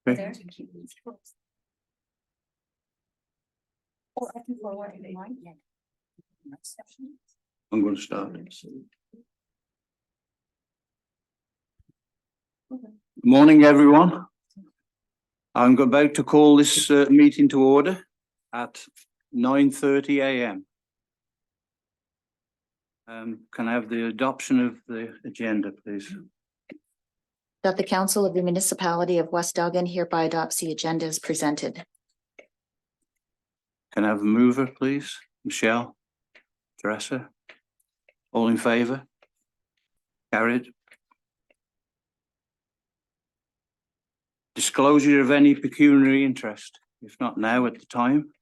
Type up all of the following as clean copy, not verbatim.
Okay. Or I can forward it in mine. I'm going to start. Morning, everyone. I'm about to call this meeting to order at 9:30 a.m. Can I have the adoption of the agenda, please? That the Council of the Municipality of West Elgin hereby adopts the agenda as presented. Can I have a mover, please? Michelle? Teresa? All in favour? Carried. Disclosure of any pecuniary interest, if not now, at the time.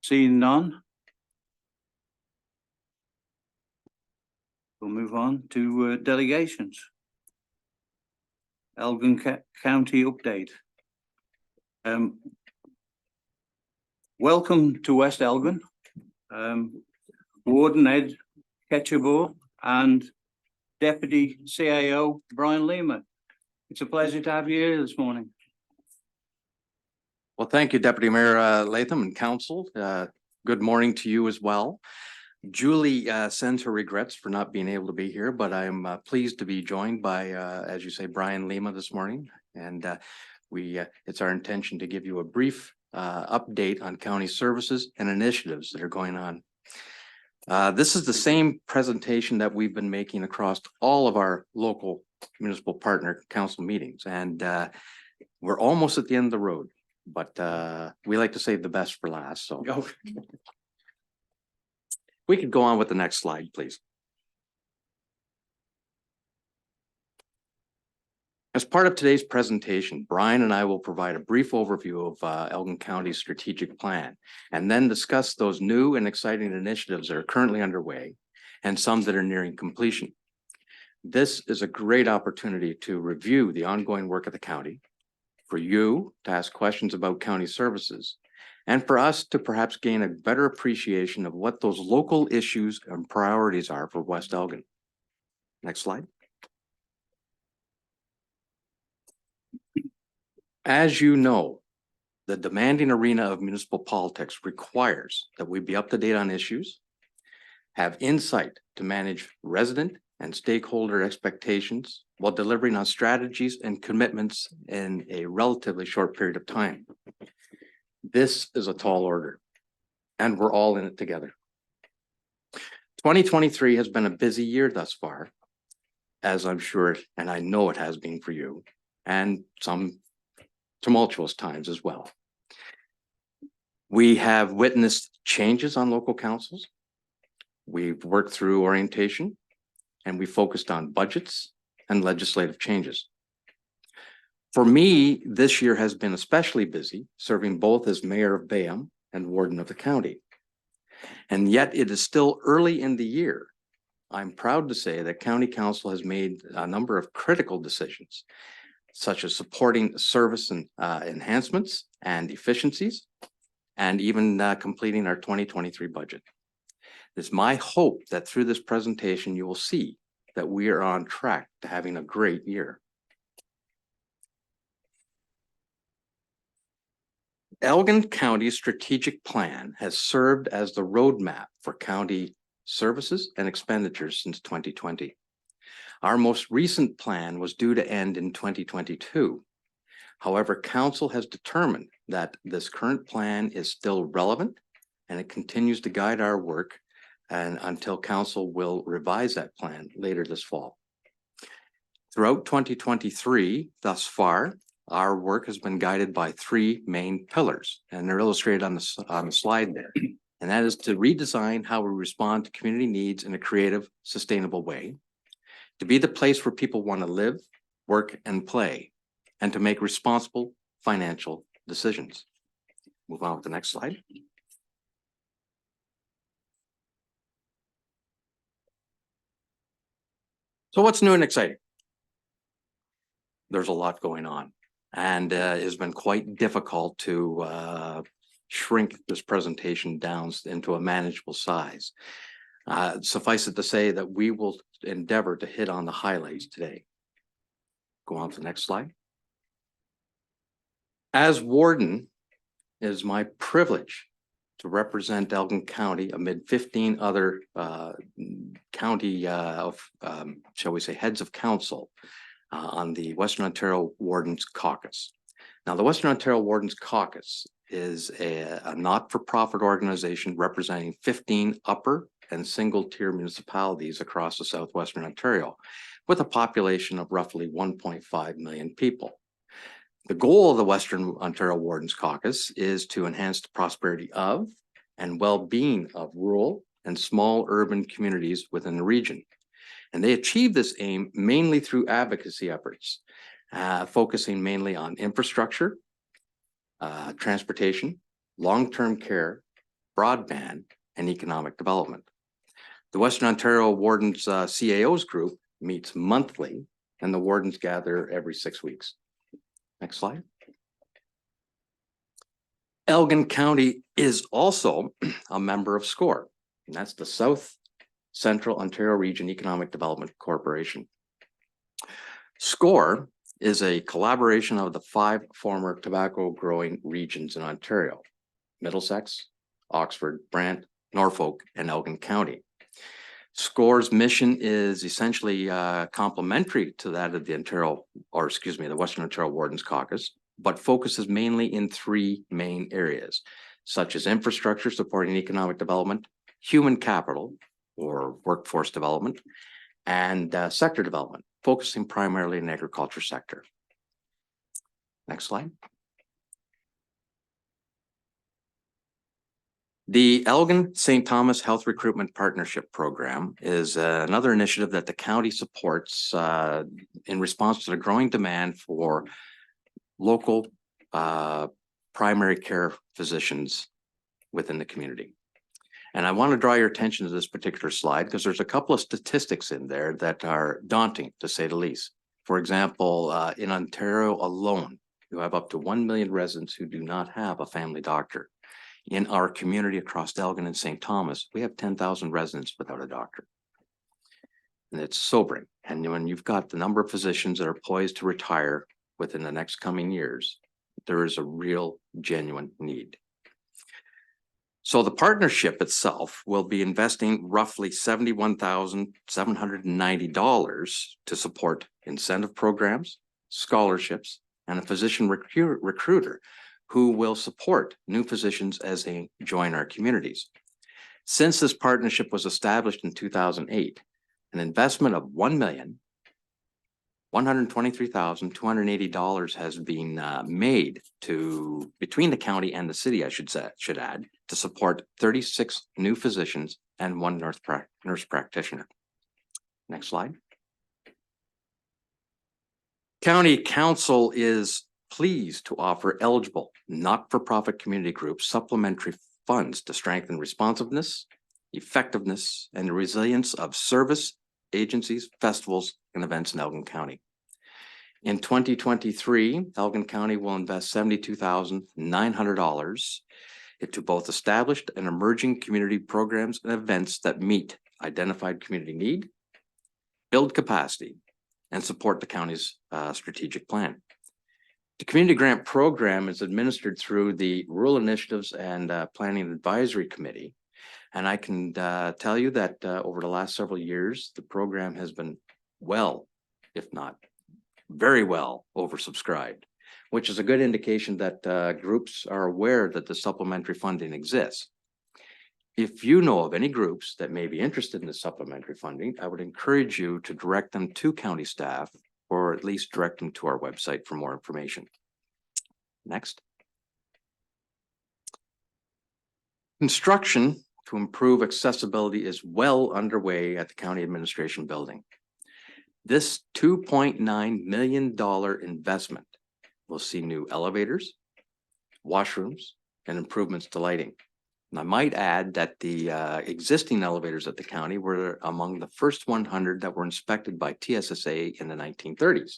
Seeing none. We'll move on to delegations. Elgin County update. Welcome to West Elgin. Warden Ed Ketchabor and Deputy CAO Brian Lima. It's a pleasure to have you here this morning. Well, thank you, Deputy Mayor Latham and Council. Good morning to you as well. Julie sends her regrets for not being able to be here, but I'm pleased to be joined by, as you say, Brian Lima this morning. And it's our intention to give you a brief update on county services and initiatives that are going on. This is the same presentation that we've been making across all of our local municipal partner council meetings. And we're almost at the end of the road, but we like to save the best for last. So we could go on with the next slide, please. As part of today's presentation, Brian and I will provide a brief overview of Elgin County's strategic plan and then discuss those new and exciting initiatives that are currently underway and some that are nearing completion. This is a great opportunity to review the ongoing work of the county, for you to ask questions about county services, and for us to perhaps gain a better appreciation of what those local issues and priorities are for West Elgin. Next slide. As you know, the demanding arena of municipal politics requires that we be up to date on issues, have insight to manage resident and stakeholder expectations while delivering on strategies and commitments in a relatively short period of time. This is a tall order, and we're all in it together. 2023 has been a busy year thus far, as I'm sure, and I know it has been for you, and some tumultuous times as well. We have witnessed changes on local councils. We've worked through orientation, and we focused on budgets and legislative changes. For me, this year has been especially busy, serving both as mayor of Bayham and warden of the county. And yet it is still early in the year. I'm proud to say that county council has made a number of critical decisions, such as supporting service and enhancements and efficiencies, and even completing our 2023 budget. It's my hope that through this presentation, you will see that we are on track to having a great year. Elgin County's strategic plan has served as the roadmap for county services and expenditures since 2020. Our most recent plan was due to end in 2022. However, council has determined that this current plan is still relevant and it continues to guide our work and until council will revise that plan later this fall. Throughout 2023, thus far, our work has been guided by three main pillars, and they're illustrated on the slide there. And that is to redesign how we respond to community needs in a creative, sustainable way, to be the place where people want to live, work, and play, and to make responsible financial decisions. Move on to the next slide. So what's new and exciting? There's a lot going on, and it has been quite difficult to shrink this presentation down into a manageable size. Suffice it to say that we will endeavor to hit on the highlights today. Go on to the next slide. As warden, it is my privilege to represent Elgin County amid 15 other county shall we say, heads of council on the Western Ontario Wardens Caucus. Now, the Western Ontario Wardens Caucus is a not-for-profit organization representing 15 upper and single-tier municipalities across the southwestern Ontario, with a population of roughly 1.5 million people. The goal of the Western Ontario Wardens Caucus is to enhance the prosperity of and well-being of rural and small urban communities within the region. And they achieve this aim mainly through advocacy efforts, focusing mainly on infrastructure, transportation, long-term care, broadband, and economic development. The Western Ontario Wardens CAOs group meets monthly, and the wardens gather every 6 weeks. Next slide. Elgin County is also a member of SCORE, and that's the South Central Ontario Region Economic Development Corporation. SCORE is a collaboration of the 5 former tobacco growing regions in Ontario: Middlesex, Oxford, Brant, Norfolk, and Elgin County. SCORE's mission is essentially complementary to that of the the Western Ontario Wardens Caucus, but focuses mainly in 3 main areas, such as infrastructure supporting economic development, human capital or workforce development, and sector development, focusing primarily in the agriculture sector. Next slide. The Elgin St. Thomas Health Recruitment Partnership Program is another initiative that the county supports in response to the growing demand for local primary care physicians within the community. And I want to draw your attention to this particular slide because there's a couple of statistics in there that are daunting, to say the least. For example, in Ontario alone, you have up to 1 million residents who do not have a family doctor. In our community across Elgin and St. Thomas, we have 10,000 residents without a doctor. And it's sobering. And when you've got the number of physicians that are poised to retire within the next coming years, there is a real, genuine need. So the partnership itself will be investing roughly $71,790 to support incentive programs, scholarships, and a physician recruiter who will support new physicians as they join our communities. Since this partnership was established in 2008, an investment of $1,123,280 has been made between the county and the city, I should add, to support 36 new physicians and 1 nurse practitioner. Next slide. County Council is pleased to offer eligible not-for-profit community groups supplementary funds to strengthen responsiveness, effectiveness, and the resilience of service agencies, festivals, and events in Elgin County. In 2023, Elgin County will invest $72,900 into both established and emerging community programs and events that meet identified community need, build capacity, and support the county's strategic plan. The Community Grant Program is administered through the Rural Initiatives and Planning Advisory Committee. And I can tell you that over the last several years, the program has been well, if not very well, oversubscribed, which is a good indication that groups are aware that the supplementary funding exists. If you know of any groups that may be interested in the supplementary funding, I would encourage you to direct them to county staff, or at least direct them to our website for more information. Next. Construction to improve accessibility is well underway at the County Administration Building. This $2.9 million investment will see new elevators, washrooms, and improvements to lighting. And I might add that the existing elevators at the county were among the first 100 that were inspected by TSSA in the 1930s.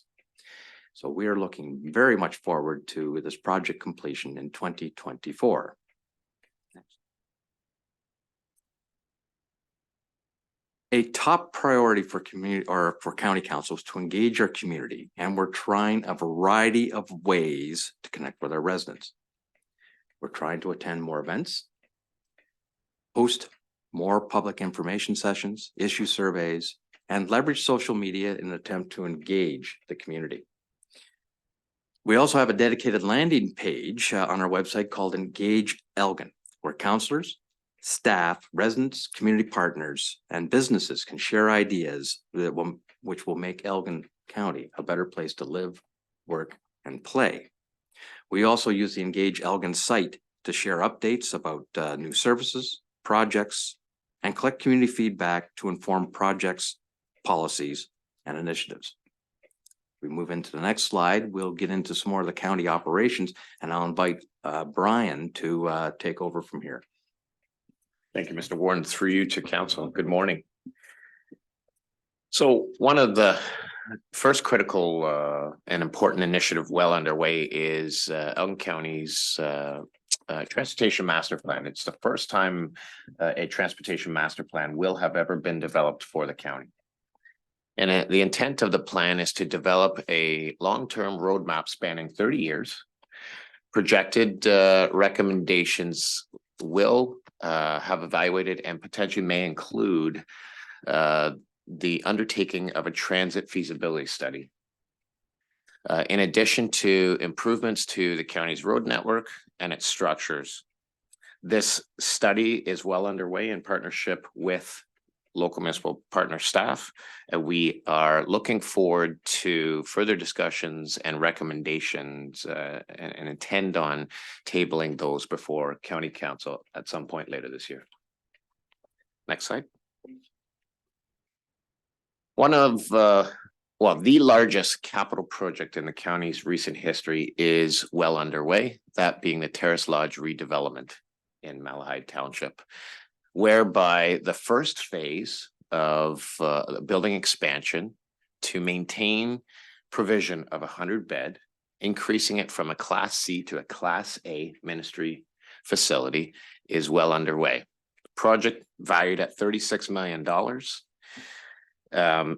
So we are looking very much forward to this project completion in 2024. Next. A top priority for community or for county council is to engage our community, and we're trying a variety of ways to connect with our residents. We're trying to attend more events, host more public information sessions, issue surveys, and leverage social media in an attempt to engage the community. We also have a dedicated landing page on our website called Engage Elgin, where counselors, staff, residents, community partners, and businesses can share ideas which will make Elgin County a better place to live, work, and play. We also use the Engage Elgin site to share updates about new services, projects, and collect community feedback to inform projects, policies, and initiatives. We move into the next slide, we'll get into some more of the county operations, and I'll invite Brian to take over from here. Thank you, Mr. Warren. Through you to council. Good morning. So one of the first critical and important initiative well underway is Elgin County's transportation master plan. It's the first time a transportation master plan will have ever been developed for the county. And the intent of the plan is to develop a long-term roadmap spanning 30 years. Projected recommendations will have evaluated and potentially may include the undertaking of a transit feasibility study. In addition to improvements to the county's road network and its structures. This study is well underway in partnership with local municipal partner staff, and we are looking forward to further discussions and recommendations and intend on tabling those before county council at some point later this year. Next slide. One of the largest capital project in the county's recent history is well underway, that being the Terrace Lodge redevelopment in Malahide Township, whereby the first phase of building expansion to maintain provision of 100-bed, increasing it from a Class C to a Class A ministry facility is well underway. Project valued at $36 million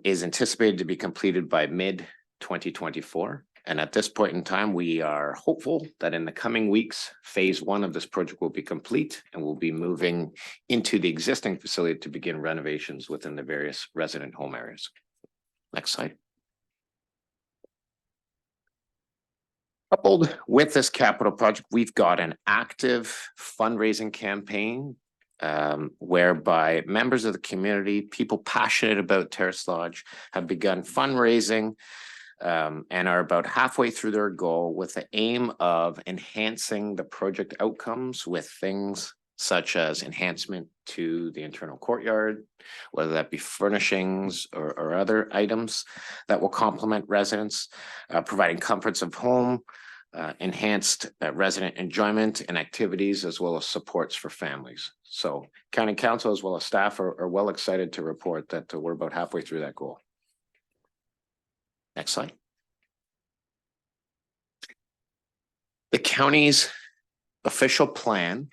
is anticipated to be completed by mid-2024. And at this point in time, we are hopeful that in the coming weeks, phase one of this project will be complete and we'll be moving into the existing facility to begin renovations within the various resident home areas. Next slide. Coupled with this capital project, we've got an active fundraising campaign whereby members of the community, people passionate about Terrace Lodge, have begun fundraising and are about halfway through their goal with the aim of enhancing the project outcomes with things such as enhancement to the internal courtyard, whether that be furnishings or other items that will complement residents, providing comforts of home, enhanced resident enjoyment and activities, as well as supports for families. So county council as well as staff are well excited to report that we're about halfway through that goal. Next slide. The county's official plan,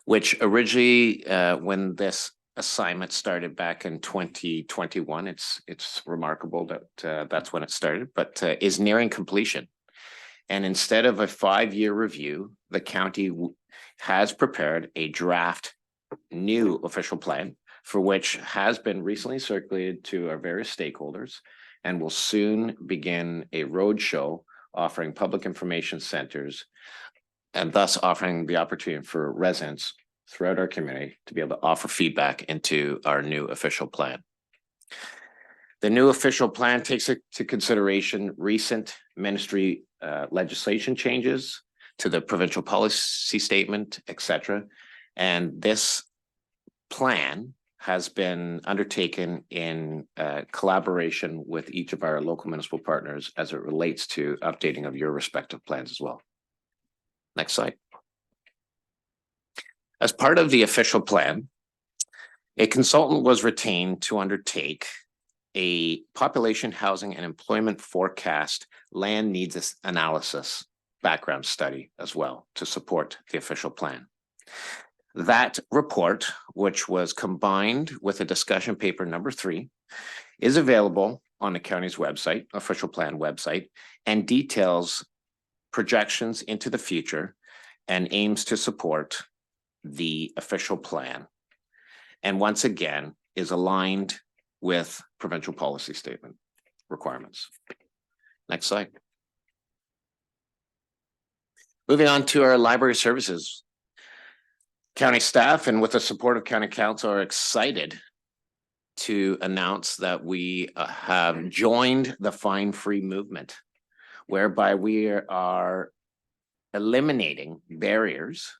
which originally, when this assignment started back in 2021, it's remarkable that that's when it started, but is nearing completion. And instead of a 5-year review, the county has prepared a draft new official plan for which has been recently circulated to our various stakeholders and will soon begin a roadshow offering public information centers and thus offering the opportunity for residents throughout our community to be able to offer feedback into our new official plan. The new official plan takes into consideration recent ministry legislation changes to the provincial policy statement, etc. And this plan has been undertaken in collaboration with each of our local municipal partners as it relates to updating of your respective plans as well. Next slide. As part of the official plan, a consultant was retained to undertake a population, housing, and employment forecast land needs analysis background study as well to support the official plan. That report, which was combined with a discussion paper number 3, is available on the county's website, official plan website, and details projections into the future and aims to support the official plan. And once again, is aligned with provincial policy statement requirements. Next slide. Moving on to our library services. County staff and with the support of County Council are excited to announce that we have joined the fine-free movement, whereby we are eliminating barriers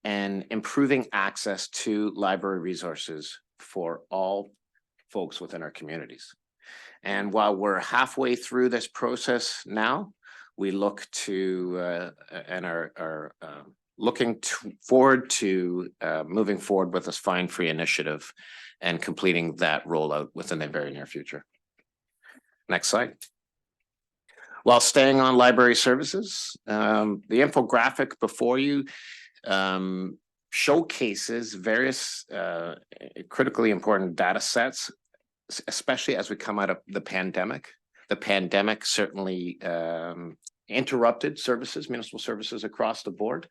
and improving access to library resources for all folks within our communities. And while we're halfway through this process now, we look to and are looking forward to moving forward with this fine-free initiative and completing that rollout within the very near future. Next slide. While staying on library services, the infographic before you showcases various critically important data sets, especially as we come out of the pandemic. The pandemic certainly interrupted services, municipal services across the board.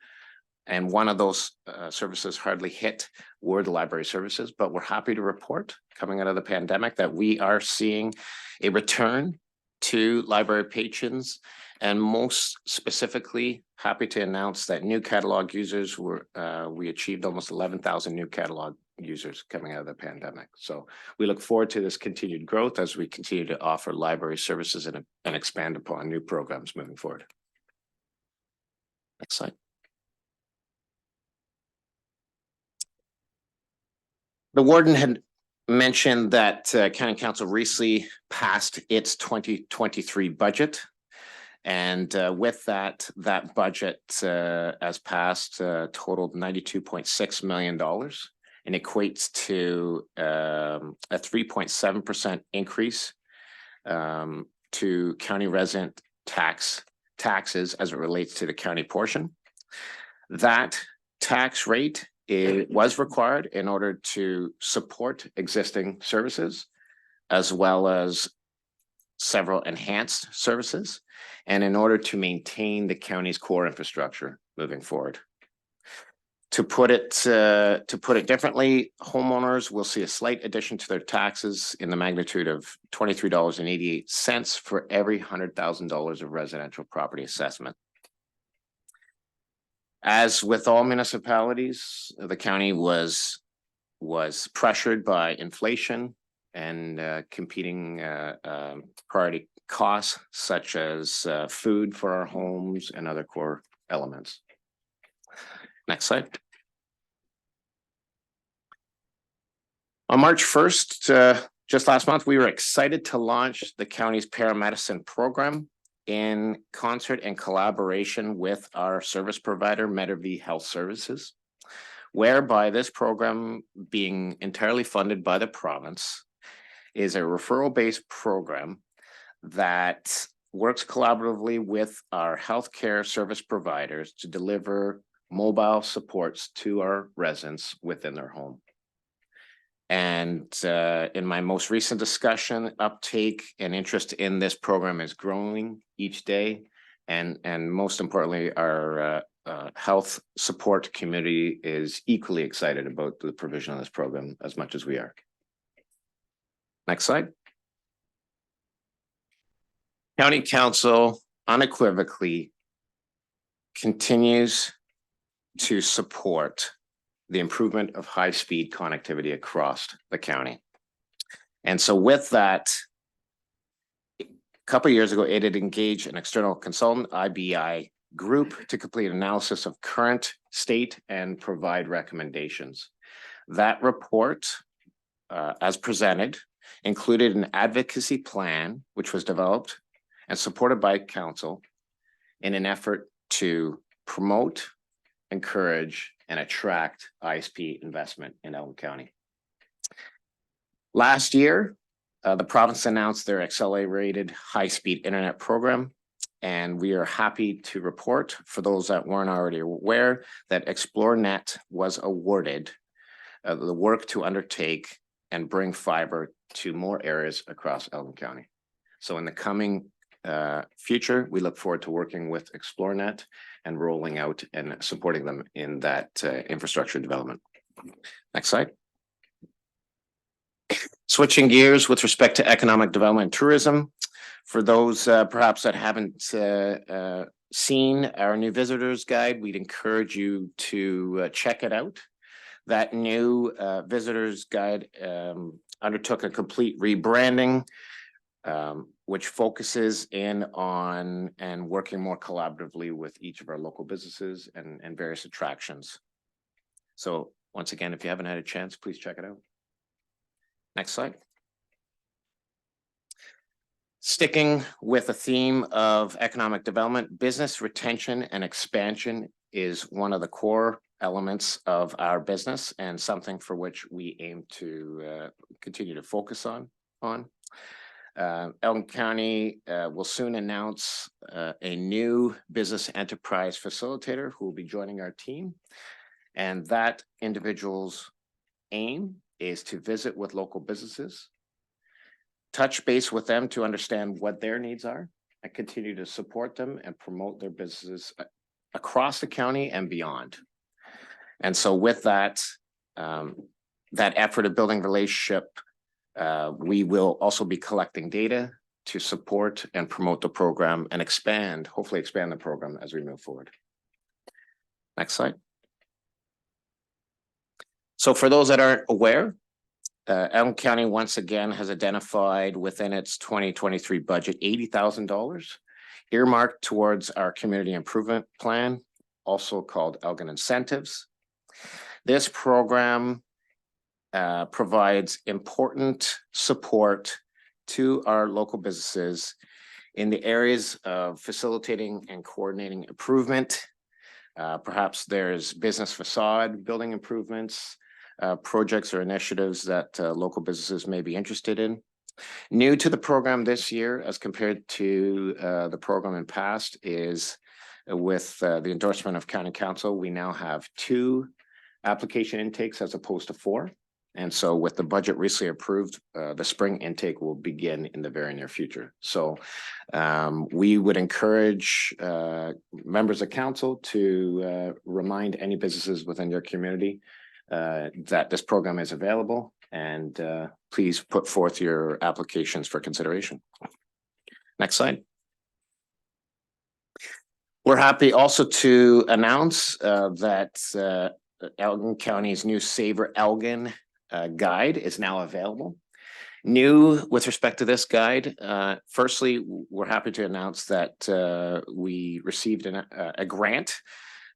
And one of those services hardly hit were the library services, but we're happy to report coming out of the pandemic that we are seeing a return to library patrons, and most specifically happy to announce that new catalog users were, we achieved almost 11,000 new catalog users coming out of the pandemic. So we look forward to this continued growth as we continue to offer library services and expand upon new programs moving forward. Next slide. The warden had mentioned that County Council recently passed its 2023 budget. And with that budget as passed totaled $92.6 million and equates to a 3.7% increase to county resident taxes as it relates to the county portion. That tax rate was required in order to support existing services, as well as several enhanced services, and in order to maintain the county's core infrastructure moving forward. To put it differently, homeowners will see a slight addition to their taxes in the magnitude of $23.88 for every $100,000 of residential property assessment. As with all municipalities, the county was pressured by inflation and competing priority costs such as food for our homes and other core elements. Next slide. On March 1st, just last month, we were excited to launch the county's paramedicine program in concert and collaboration with our service provider, Medavie Health Services, whereby this program, being entirely funded by the province, is a referral-based program that works collaboratively with our healthcare service providers to deliver mobile supports to our residents within their home. And in my most recent discussion, uptake and interest in this program is growing each day. And most importantly, our health support community is equally excited about the provision of this program as much as we are. Next slide. County Council unequivocally continues to support the improvement of high-speed connectivity across the county. And so with that, a couple of years ago, it had engaged an external consultant, IBI Group, to complete an analysis of current state and provide recommendations. That report, as presented, included an advocacy plan, which was developed and supported by council in an effort to promote, encourage, and attract ISP investment in Elgin County. Last year, the province announced their accelerated high-speed internet program, And we are happy to report, for those that weren't already aware, that ExploreNet was awarded the work to undertake and bring fiber to more areas across Elgin County. So in the coming future, we look forward to working with ExploreNet and rolling out and supporting them in that infrastructure development. Next slide. Switching gears with respect to economic development and tourism. For those perhaps that haven't seen our new visitors guide, we'd encourage you to check it out. That new visitors guide undertook a complete rebranding, which focuses in on and working more collaboratively with each of our local businesses and various attractions. So once again, if you haven't had a chance, please check it out. Next slide. Sticking with the theme of economic development, business retention and expansion is one of the core elements of our business and something for which we aim to continue to focus on. Elgin County will soon announce a new business enterprise facilitator who will be joining our team. And that individual's aim is to visit with local businesses, touch base with them to understand what their needs are, and continue to support them and promote their businesses across the county and beyond. And so with that, that effort of building relationship, we will also be collecting data to support and promote the program and hopefully expand the program as we move forward. Next slide. So for those that aren't aware, Elgin County once again has identified within its 2023 budget $80,000 earmarked towards our community improvement plan, also called Elgin Incentives. This program provides important support to our local businesses in the areas of facilitating and coordinating improvement. Perhaps there's business facade building improvements, projects or initiatives that local businesses may be interested in. New to the program this year, as compared to the program in past, is with the endorsement of County Council, we now have 2 application intakes as opposed to 4. And so with the budget recently approved, the spring intake will begin in the very near future. So we would encourage members of council to remind any businesses within your community that this program is available, and please put forth your applications for consideration. Next slide. We're happy also to announce that Elgin County's new Savor Elgin guide is now available. New with respect to this guide, firstly, we're happy to announce that we received a grant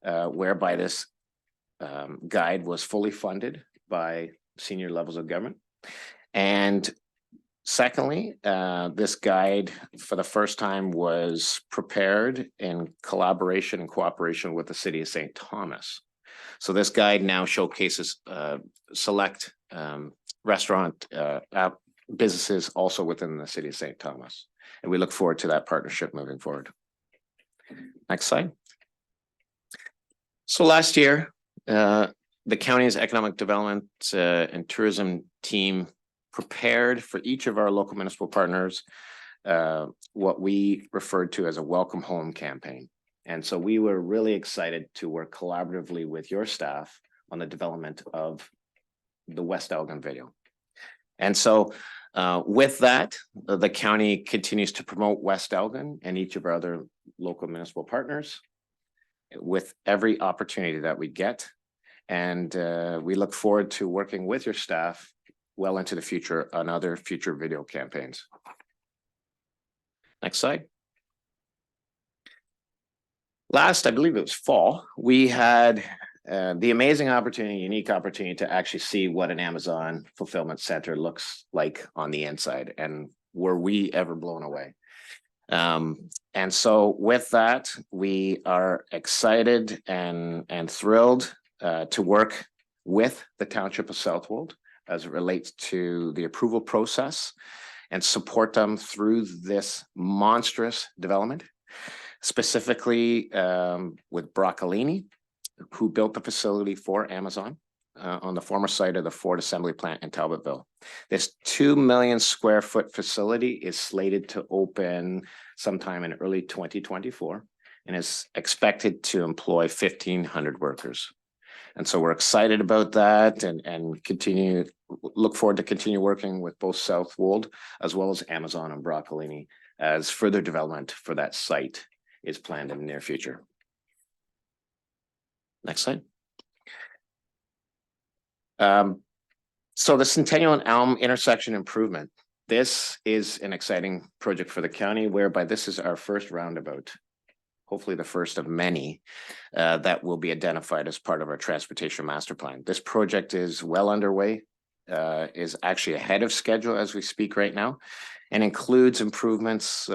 whereby this guide was fully funded by senior levels of government. And secondly, this guide for the first time was prepared in collaboration and cooperation with the City of St. Thomas. So this guide now showcases select restaurant businesses also within the City of St. Thomas. And we look forward to that partnership moving forward. Next slide. So last year, the county's economic development and tourism team prepared for each of our local municipal partners what we referred to as a welcome home campaign. And so we were really excited to work collaboratively with your staff on the development of the West Elgin video. And so with that, the county continues to promote West Elgin and each of our other local municipal partners with every opportunity that we get. And we look forward to working with your staff well into the future on other future video campaigns. Next slide. Last, I believe it was fall, we had the amazing opportunity, unique opportunity to actually see what an Amazon fulfillment center looks like on the inside. And were we ever blown away? And so with that, we are excited and thrilled to work with the Township of Southwold as it relates to the approval process and support them through this monstrous development. specifically with Broccolini, who built the facility for Amazon on the former site of the Ford Assembly Plant in Talbotville. This 2 million square foot facility is slated to open sometime in early 2024 and is expected to employ 1,500 workers. And so we're excited about that and look forward to continue working with both Southwold as well as Amazon and Broccolini as further development for that site is planned in the near future. Next slide. So the Centennial and Elm intersection improvement. This is an exciting project for the county, whereby this is our first roundabout, hopefully the first of many that will be identified as part of our transportation master plan. This project is well underway, is actually ahead of schedule as we speak right now, and includes improvements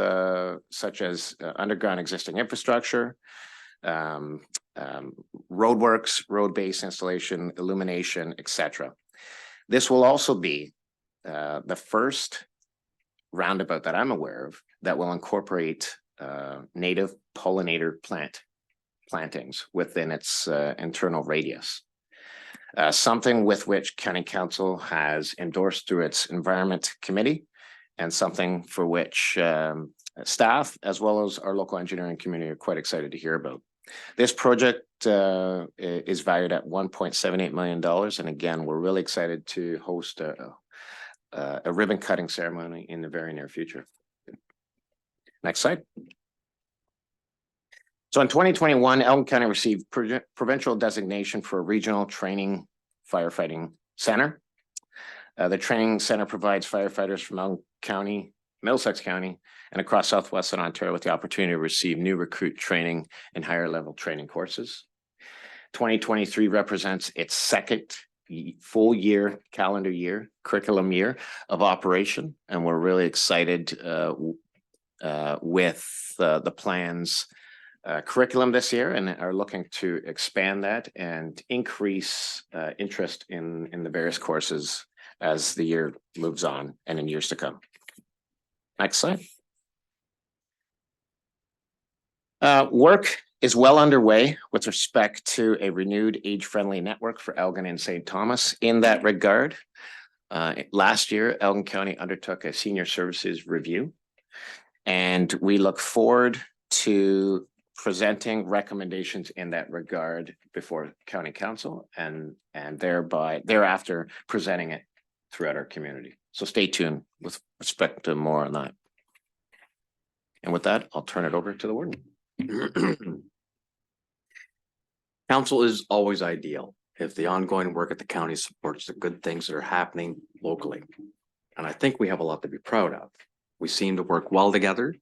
such as underground existing infrastructure, roadworks, road base installation, illumination, etc. This will also be the first roundabout that I'm aware of that will incorporate native pollinator plantings within its internal radius. Something with which County Council has endorsed through its Environment Committee, and something for which staff as well as our local engineering community are quite excited to hear about. This project is valued at $1.78 million. And again, we're really excited to host a ribbon cutting ceremony in the very near future. Next slide. So in 2021, Elgin County received provincial designation for a regional training firefighting center. The training center provides firefighters from Elgin County, Middlesex County, and across Southwestern Ontario with the opportunity to receive new recruit training and higher level training courses. 2023 represents its second full year, calendar year, curriculum year of operation. And we're really excited with the plan's curriculum this year, and are looking to expand that and increase interest in the various courses as the year moves on and in years to come. Next slide. Work is well underway with respect to a renewed age-friendly network for Elgin and St. Thomas. In that regard, last year, Elgin County undertook a senior services review, and we look forward to presenting recommendations in that regard before County Council and thereafter presenting it throughout our community. So stay tuned with respect to more on that. And with that, I'll turn it over to the warden. Council is always ideal if the ongoing work at the county supports the good things that are happening locally. And I think we have a lot to be proud of. We seem to work well together,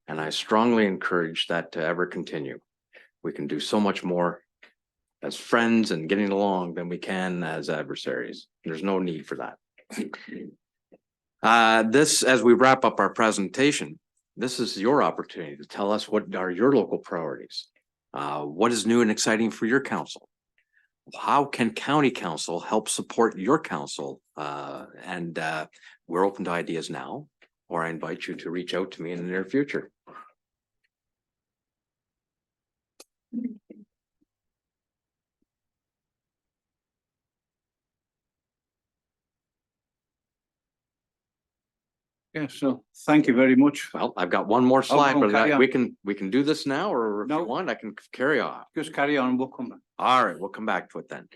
and I strongly encourage that to ever continue. We can do so much more as friends and getting along than we can as adversaries. There's no need for that. As we wrap up our presentation, this is your opportunity to tell us what are your local priorities. What is new and exciting for your council? How can County Council help support your council? We're open to ideas now, or I invite you to reach out to me in the near future. Yeah, so thank you very much. Well, I've got one more slide, oh, but carry on. we can do this now, or if No. you want, I can carry on. Just carry on, we'll come back. All right, we'll come back to it then.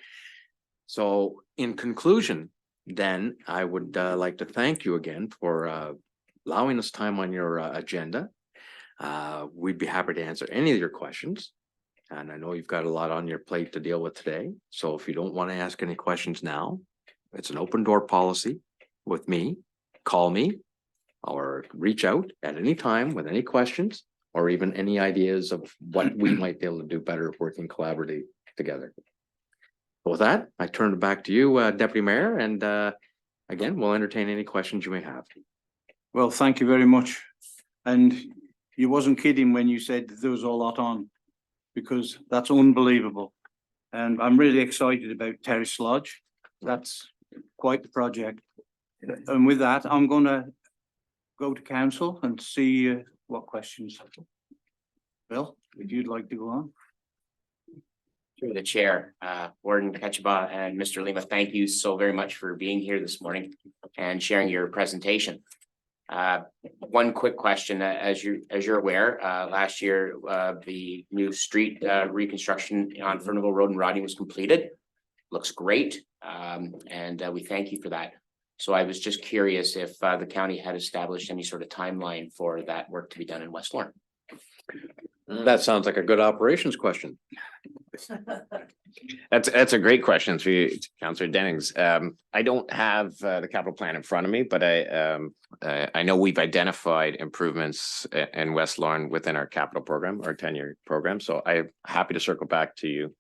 So in conclusion, then I would like to thank you again for allowing us time on your agenda. We'd be happy to answer any of your questions. And I know you've got a lot on your plate to deal with today. So if you don't want to ask any questions now, it's an open door policy with me. Call me or reach out at any time with any questions or even any ideas of what we might be able to do better working collaboratively together. With that, I turn it back to you, Deputy Mayor, and again, we'll entertain any questions you may have. Well, thank you very much. And you wasn't kidding when you said there was a lot on, because that's unbelievable. And I'm really excited about Terrace Lodge. That's quite the project. And with that, I'm going to go to council and see what questions. Bill, would you like to go on? Through the chair, Warden Ketchabah and Mr. Lima, thank you so very much for being here this morning and sharing your presentation. One quick question, as you're aware, last year, the new street reconstruction on Fernville Road and Rodney was completed. Looks great, and we thank you for that. So I was just curious if the county had established any sort of timeline for that work to be done in West Lorne. That sounds like a good operations question. That's a great question for you, Councillor Dennings. I don't have the capital plan in front of me, but I know we've identified improvements in West Lorne within our capital program, our 10-year program. So I'm happy to circle back to you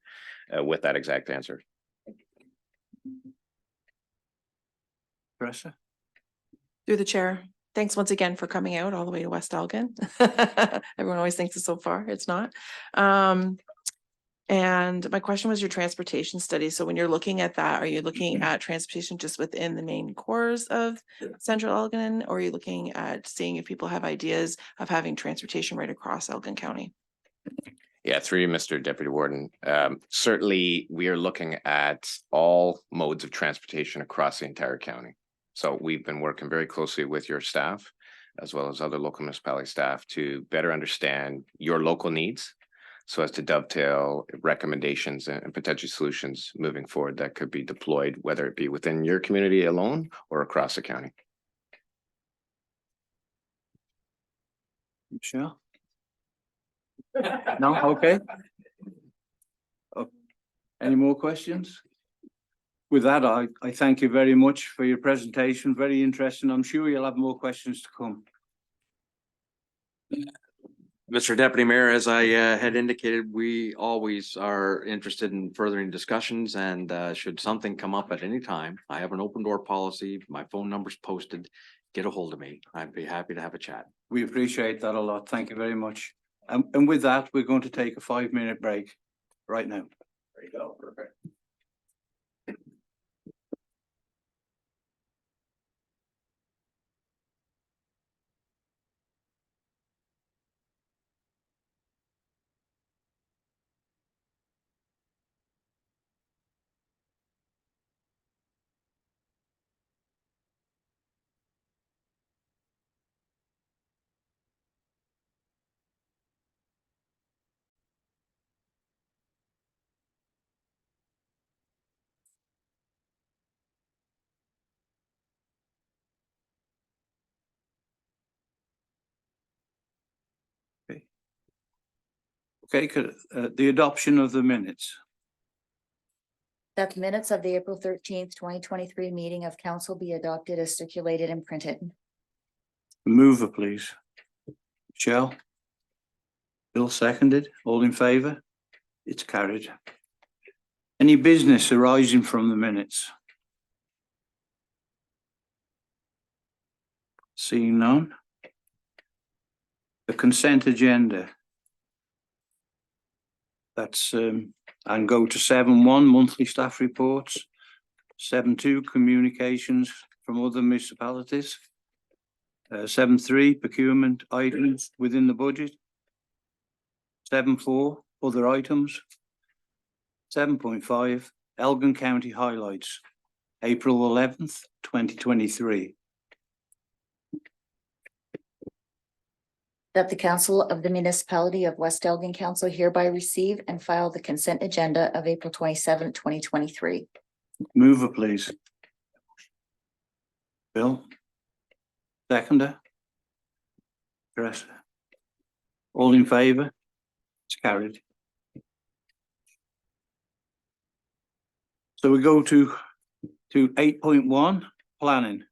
with that exact answer. Teresa? Through the chair, thanks once again for coming out all the way to West Elgin. Everyone always thinks it's so far, it's not. And my question was your transportation study. So when you're looking at that, are you looking at transportation just within the main cores of Central Elgin? Or are you looking at seeing if people have ideas of having transportation right across Elgin County? Yeah, through you, Mr. Deputy Warden. Certainly, we are looking at all modes of transportation across the entire county. So we've been working very closely with your staff, as well as other local municipality staff, to better understand your local needs, so as to dovetail recommendations and potential solutions moving forward that could be deployed, whether it be within your community alone or across the county. Michelle? No, okay. Oh, any more questions? With that, I thank you very much for your presentation. Very interesting. I'm sure you'll have more questions to come. Mr. Deputy Mayor, as I had indicated, we always are interested in furthering discussions, and should something come up at any time, I have an open door policy. My phone number's posted. Get a hold of me. I'd be happy to have a chat. We appreciate that a lot. Thank you very much. And with that, we're going to take a 5-minute break right now. There you go. Perfect. Okay, the adoption of the minutes. That the minutes of the April 13th, 2023 meeting of council be adopted as circulated and printed. Mover, please. Michelle? Bill seconded. All in favour? It's carried. Any business arising from the minutes? Seeing none. The consent agenda. That's and go to 7.1 monthly staff reports, 7.2 communications from other municipalities, 7.3 procurement items within the budget, 7.4 other items, 7.5 Elgin County highlights, April 11th, 2023. That the council of the municipality of West Elgin Council hereby receive and file the consent agenda of April 27th, 2023. Mover, please. Bill. Seconder. Teresa. All in favour? It's carried. So we go to 8.1 planning.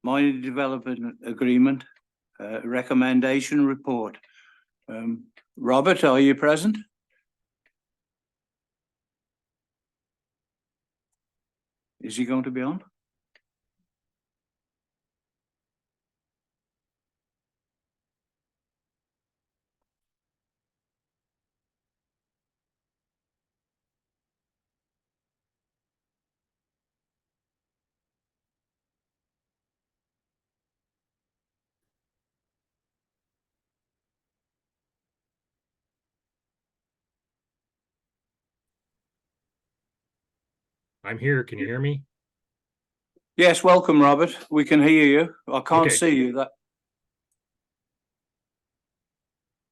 Minor development agreement, recommendation report. Robert, are you present? Is he going to be on? I'm here. Can you hear me? Yes, welcome, Robert. We can hear you. I can't Okay. see you. That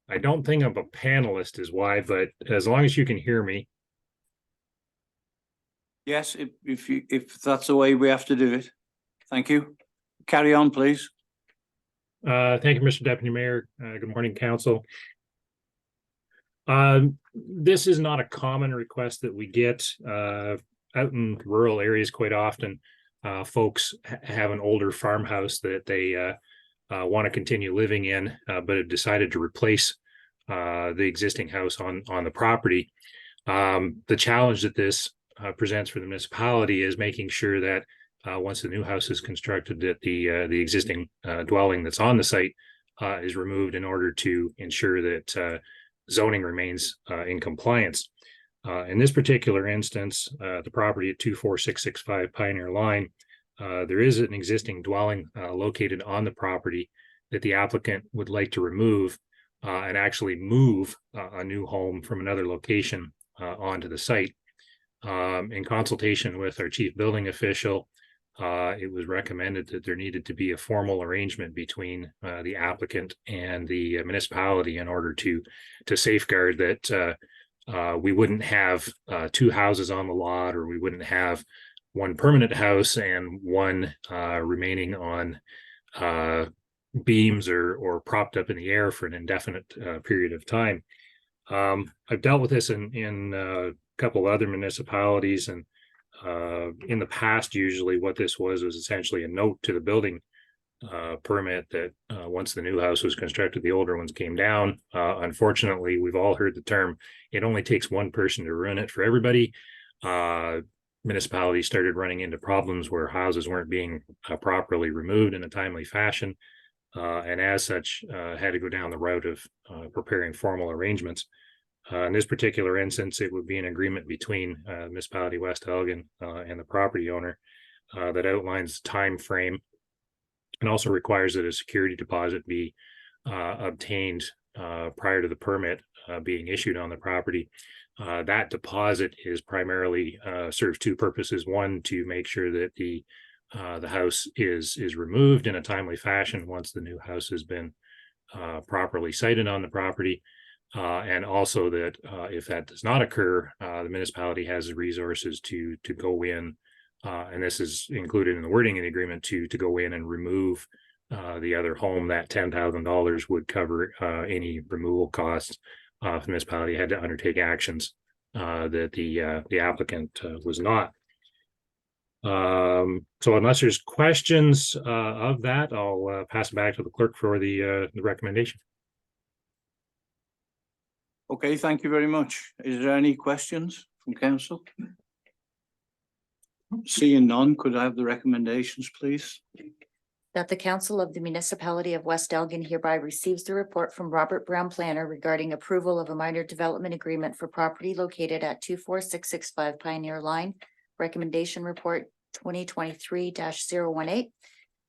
I don't think I'm a panelist is why, but as long as you can hear me. yes, if that's the way we have to do it. Thank you. Carry on, please. Thank you, Mr. Deputy Mayor. Good morning, council. This is not a common request that we get out in rural areas quite often. Folks have an older farmhouse that they want to continue living in, but have decided to replace the existing house on the property. The challenge that this presents for the municipality is making sure that once the new house is constructed, that the existing dwelling that's on the site is removed in order to ensure that zoning remains in compliance. In this particular instance, the property at 24665 Pioneer Line, there is an existing dwelling located on the property that the applicant would like to remove and actually move a new home from another location onto the site. In consultation with our chief building official, it was recommended that there needed to be a formal arrangement between the applicant and the municipality in order to safeguard that we wouldn't have two houses on the lot, or we wouldn't have one permanent house and one remaining on beams or propped up in the air for an indefinite period of time. I've dealt with this in a couple other municipalities, and in the past, usually what this was essentially a note to the building permit that once the new house was constructed, the older ones came down. Unfortunately, we've all heard the term, it only takes one person to ruin it for everybody. Municipalities started running into problems where houses weren't being properly removed in a timely fashion, and as such had to go down the route of preparing formal arrangements. In this particular instance, it would be an agreement between municipality West Elgin and the property owner that outlines the time frame, and also requires that a security deposit be obtained prior to the permit being issued on the property. That deposit is primarily serves two purposes. One, to make sure that the house is removed in a timely fashion once the new house has been properly sited on the property. And also that if that does not occur, the municipality has the resources to go in, and this is included in the wording of the agreement, to go in and remove the other home. That $10,000 would cover any removal costs if the municipality had to undertake actions that the applicant was not. So unless there's questions of that, I'll pass it back to the clerk for the recommendation. Okay, thank you very much. Is there any questions from council? Seeing none, could I have the recommendations, please? That the council of the municipality of West Elgin hereby receives the report from Robert Brown Planner regarding approval of a minor development agreement for property located at 24665 Pioneer Line. Recommendation report 2023-018.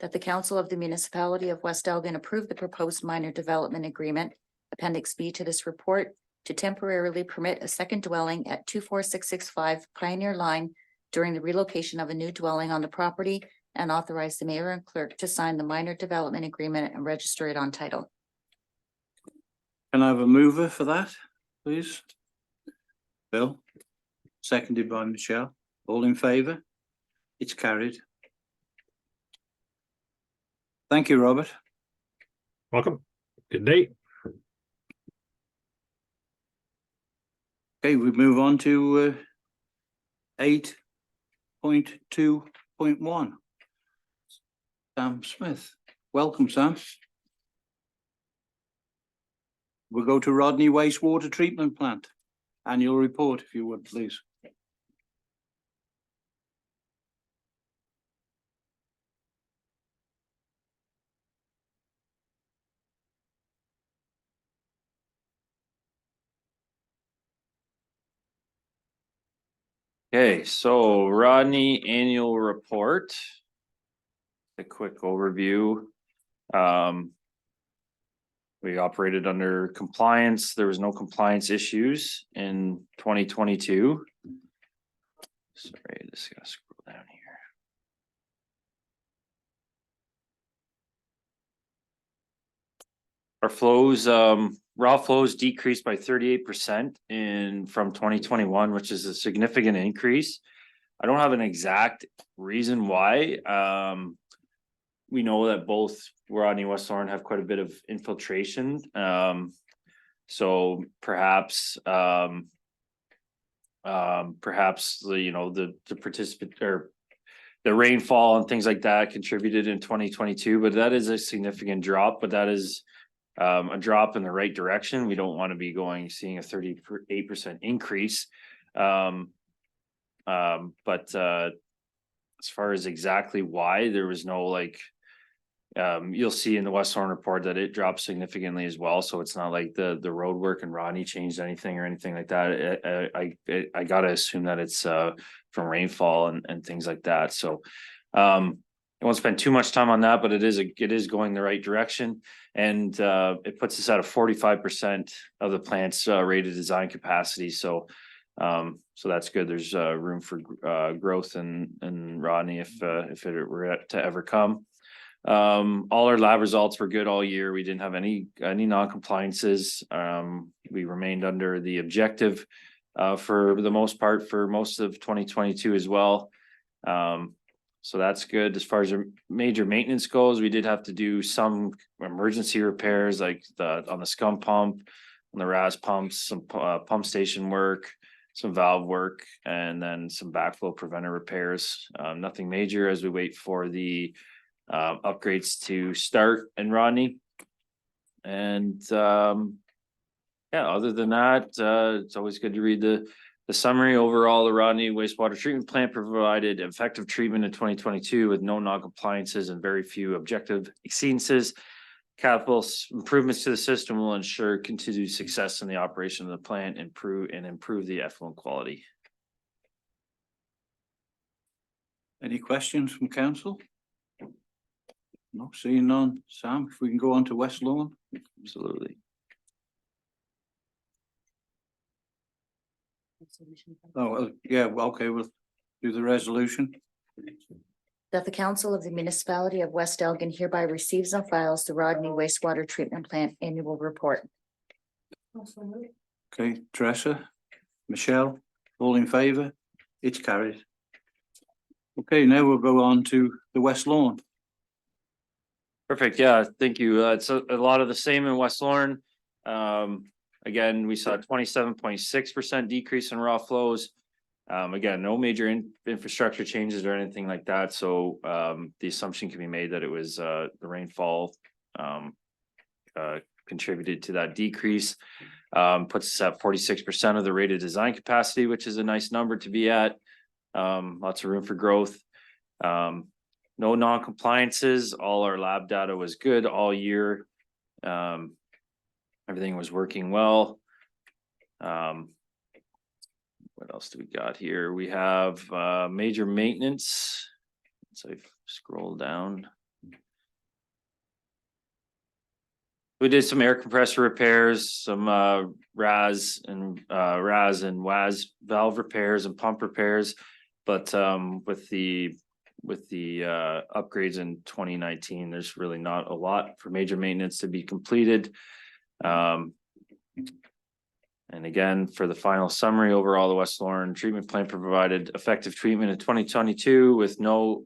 That the council of the municipality of West Elgin approve the proposed minor development agreement, Appendix B to this report, to temporarily permit a second dwelling at 24665 Pioneer Line during the relocation of a new dwelling on the property, and authorize the mayor and clerk to sign the minor development agreement and register it on title. Can I have a mover for that, please? Bill, seconded by Michelle. All in favour? It's carried. Thank you, Robert. Welcome. Good day. Okay, we move on to 8.2.1. Sam Smith. Welcome, Sam. We'll go to Rodney Wastewater Treatment Plant. Annual report, if you would, please. Okay, so Rodney annual report. A quick overview. We operated under compliance. There was no compliance issues in 2022. Sorry, just gotta scroll down here. Our flows, raw flows decreased by 38% from 2021, which is a significant increase. I don't have an exact reason why. We know that both Rodney and West Lauren have quite a bit of infiltration. So perhaps the participant or the rainfall and things like that contributed in 2022, but that is a significant drop, but that is a drop in the right direction. We don't want to be seeing a 38% increase. But as far as exactly why, there was no you'll see in the West Horn report that it dropped significantly as well. So it's not like the road work in Rodney changed anything or anything like that. I gotta assume that it's from rainfall and things like that. So I won't spend too much time on that, but it is going the right direction. And it puts us at a 45% of the plant's rated design capacity. So that's good. There's room for growth in Rodney if it were to ever come. All our lab results were good all year. We didn't have any non-compliances. We remained under the objective for the most part for most of 2022 as well. So that's good. As far as major maintenance goes, we did have to do some emergency repairs like on the scum pump, on the RAS pumps, some pump station work, some valve work, and then some backflow preventer repairs. Nothing major as we wait for the upgrades to start in Rodney. And other than that, it's always good to read the summary. Overall, the Rodney wastewater treatment plant provided effective treatment in 2022 with no non-compliances and very few objective exceedances. Capital improvements to the system will ensure continued success in the operation of the plant, improve the effluent quality. Any questions from council? No, seeing none. Sam, if we can go on to West Lawn. Absolutely. Oh, well, yeah, well, okay, we'll do the resolution. That the council of the municipality of West Elgin hereby receives and files the Rodney wastewater treatment plant annual report. Okay, Teresa, Michelle, all in favour? It's carried. Okay, now we'll go on to the West Lawn. Perfect. Yeah, thank you. It's a lot of the same in West Lauren. Again, we saw a 27.6% decrease in raw flows. Again, no major infrastructure changes or anything like that. So the assumption can be made that it was the rainfall contributed to that decrease. Puts us at 46% of the rated design capacity, which is a nice number to be at. Lots of room for growth. No non-compliances. All our lab data was good all year. Everything was working well. What else do we got here? We have major maintenance. So I scroll down. We did some air compressor repairs, some RAS and WAS valve repairs and pump repairs, but with the upgrades in 2019, there's really not a lot for major maintenance to be completed. And again, for the final summary, overall, the West Lauren treatment plant provided effective treatment in 2022 with no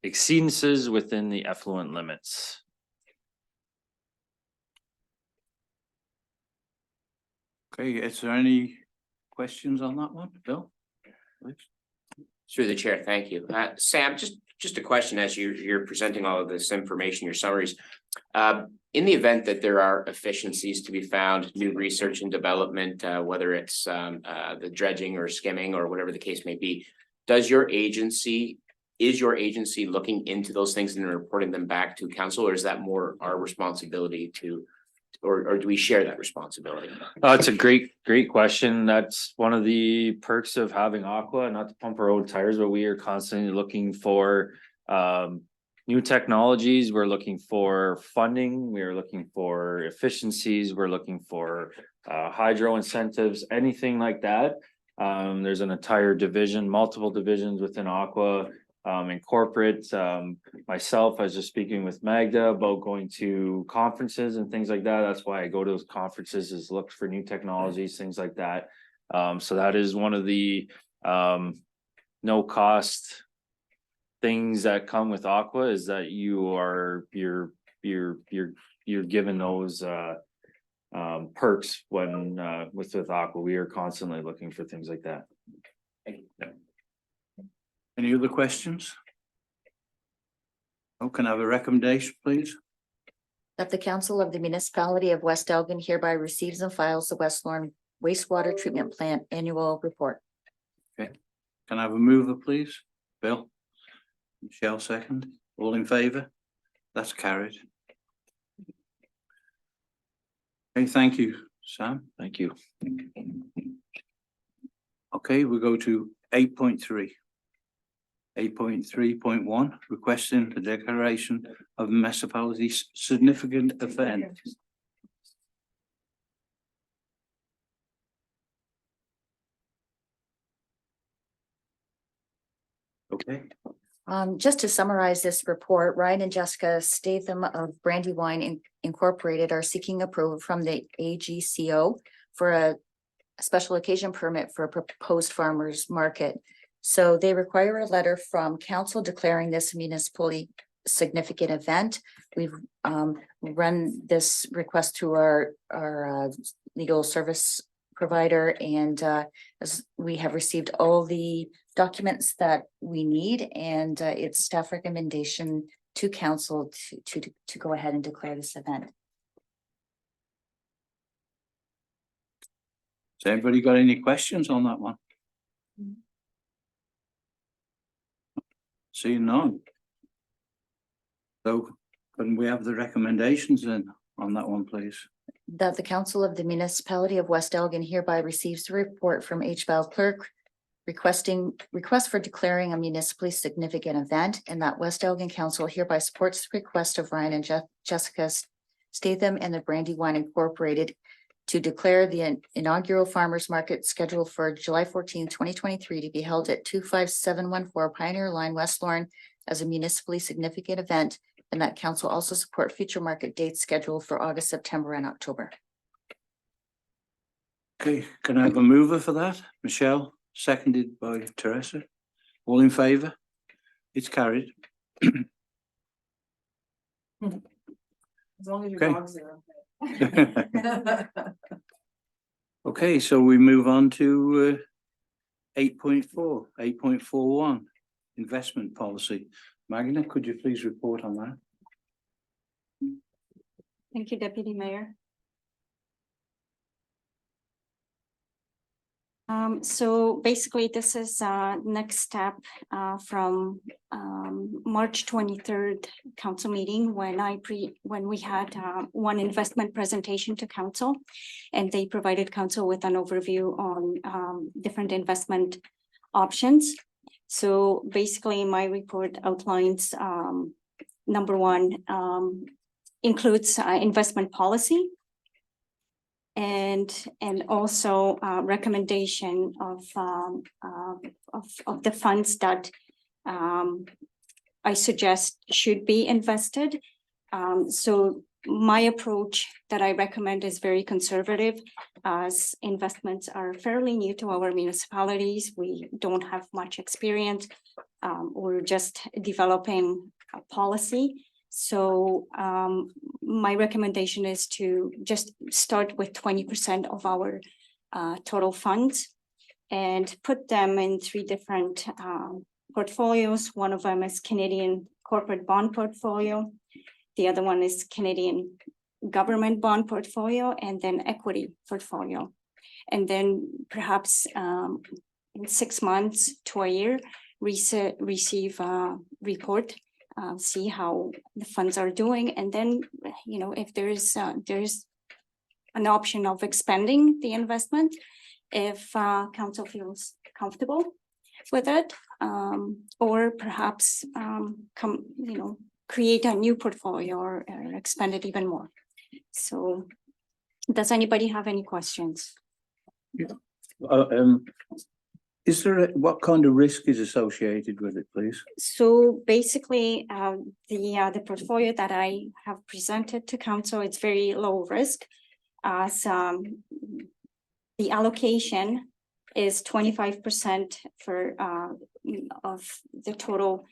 exceedances within the effluent limits. Okay, is there any questions on that one, Bill? Through the chair, thank you. Sam, just a question as you're presenting all of this information, your summaries. In the event that there are efficiencies to be found, new research and development, whether it's the dredging or skimming or whatever the case may be, is your agency looking into those things and reporting them back to council, or is that more our responsibility or do we share that responsibility? It's a great question. That's one of the perks of having Aqua, not to pump our own tires, but we are constantly looking for new technologies. We're looking for funding. We're looking for efficiencies. We're looking for hydro incentives, anything like that. There's an entire division, multiple divisions within Aqua, and corporate. Myself, I was just speaking with Magda about going to conferences and things like that. That's why I go to those conferences, is look for new technologies, things like that. So that is one of the no cost things that come with Aqua, is that you're given those perks when with Aqua. We are constantly looking for things like that. Any other questions? Oh, can I have a recommendation, please? That the council of the municipality of West Elgin hereby receives and files the West Lorne wastewater treatment plant annual report. Can I have a mover, please? Bill? Michelle, second. All in favour? That's carried. Okay, thank you, Sam. Thank you. Okay, we go to 8.3. 8.3.1, requesting the declaration of municipality's significant event. Okay, Just to summarize this report, Ryan and Jessica Statham of Brandywine Incorporated are seeking approval from the AGCO for a special occasion permit for a proposed farmers market. So they require a letter from council declaring this municipally significant event. We've run this request through our legal service provider, and as we have received all the documents that we need, and it's staff recommendation to council to go ahead and declare this event. has anybody got any questions on that one? Seeing none. So can we have the recommendations then on that one, please? That the council of the municipality of West Elgin hereby receives the report from HBAL clerk request for declaring a municipally significant event, and that West Elgin Council hereby supports the request of Ryan and Jessica Statham and the Brandywine Incorporated to declare the inaugural farmers market scheduled for July 14, 2023 to be held at 25714 Pioneer Line, West Lorne as a municipally significant event, and that council also support future market dates scheduled for August, September, and October. Okay, can I have a mover for that? Michelle, seconded by Teresa. All in favour? It's carried. As long as your Okay. dogs are okay. Okay, so we move on to 8.4, 8.41, investment policy. Magna, could you please report on that? Thank you, Deputy Mayor. So basically, this is next step from March 23rd council meeting when we had one investment presentation to council, and they provided council with an overview on different investment options. So basically, my report outlines number one, includes investment policy, and also recommendation of the funds that I suggest should be invested. So my approach that I recommend is very conservative, as investments are fairly new to our municipalities. We don't have much experience. We're just developing a policy. So my recommendation is to just start with 20% of our total funds and put them in 3 different portfolios. One of them is Canadian corporate bond portfolio. The other one is Canadian government bond portfolio, and then equity portfolio. And then perhaps in 6 months to a year, receive a report, see how the funds are doing. And then, you know, if there's an option of expanding the investment, if council feels comfortable with it, or perhaps create a new portfolio or expand it even more. So does anybody have any questions? Is there, what kind of risk is associated with it, please? So basically, the portfolio that I have presented to council, it's very low risk. As the allocation is 25% for of the total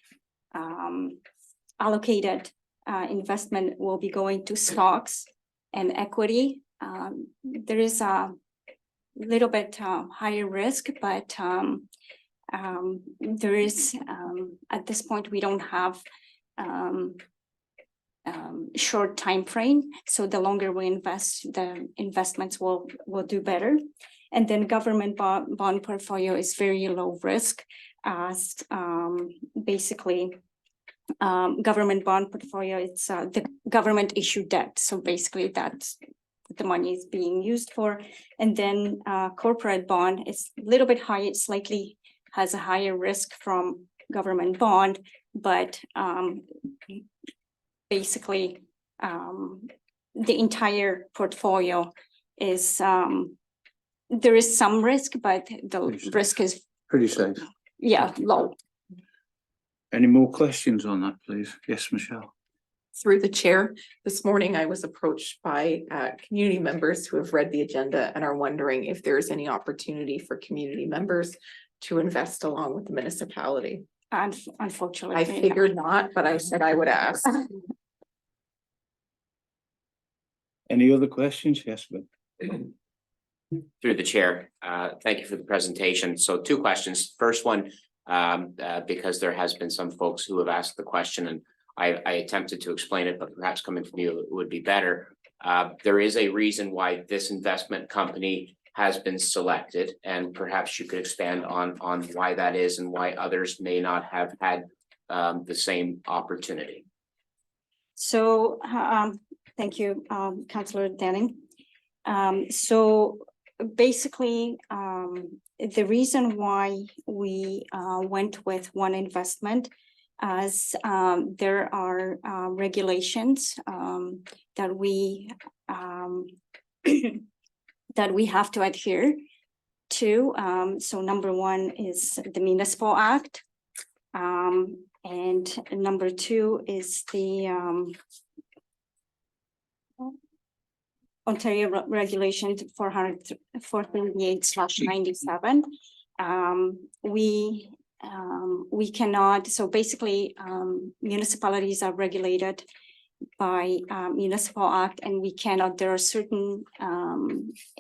allocated investment will be going to stocks and equity. There is a little bit higher risk, but there is at this point we don't have short time frame, so the longer we invest, the investments will do better. And then government bond portfolio is very low risk, as basically government bond portfolio, it's the government issued debt, so basically that's what the money is being used for. And then corporate bond is a little bit higher, it slightly has a higher risk from government bond, but basically the entire portfolio is there is some risk, but the risk is Pretty safe. low. Any more questions on that, please? Yes, Michelle. Through the chair, this morning I was approached by community members who have read the agenda and are wondering if there is any opportunity for community members to invest along with the municipality. Unfortunately. I figured not, but I said I would ask. Any other questions? Yes, but. Through the chair, thank you for the presentation. So 2 questions. First one, because there has been some folks who have asked the question and I attempted to explain it, but perhaps coming from you, it would be better. There is a reason why this investment company has been selected, and perhaps you could expand on why that is and why others may not have had the same opportunity. So thank you, Councillor Denning. So basically, the reason why we went with one investment, as there are regulations that we that we have to adhere to. So number 1 is the Municipal Act, and number 2 is the Ontario Regulation 438/97. We cannot, so basically municipalities are regulated by Municipal Act, and we cannot, there are certain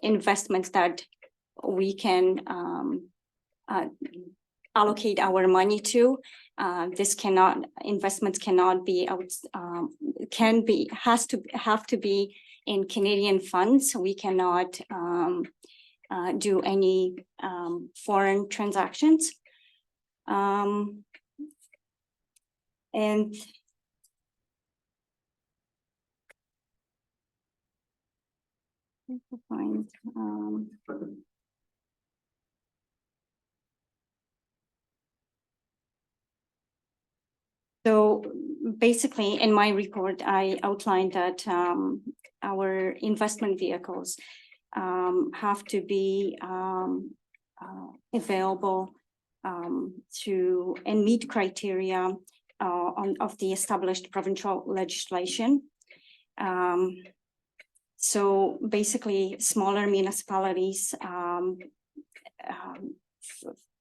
investments that we can allocate our money to. This cannot, investments cannot be, have to be in Canadian funds. We cannot do any foreign transactions. And find so basically in my report, I outlined that our investment vehicles have to be available to and meet criteria of the established provincial legislation. So basically smaller municipalities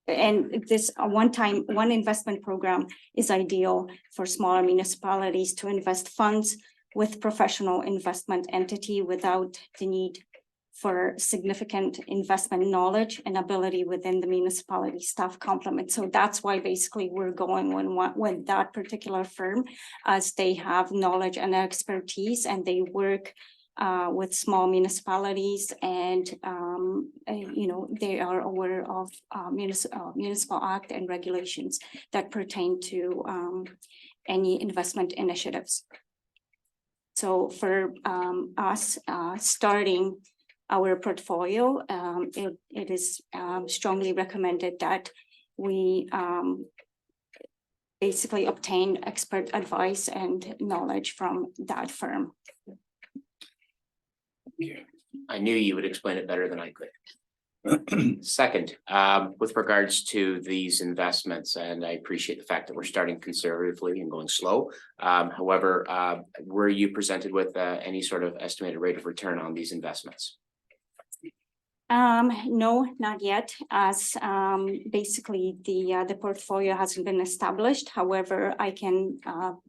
and this one investment program is ideal for smaller municipalities to invest funds with professional investment entity without the need for significant investment knowledge and ability within the municipality staff complement. So that's why basically we're going with that particular firm, as they have knowledge and expertise and they work with small municipalities, and you know, they are aware of municipal act and regulations that pertain to any investment initiatives. So for us starting our portfolio, it is strongly recommended that we basically obtain expert advice and knowledge from that firm. I knew you would explain it better than I could. Second, with regards to these investments, and I appreciate the fact that we're starting conservatively and going slow. However, were you presented with any sort of estimated rate of return on these investments? No, not yet, as basically the portfolio hasn't been established. However, I can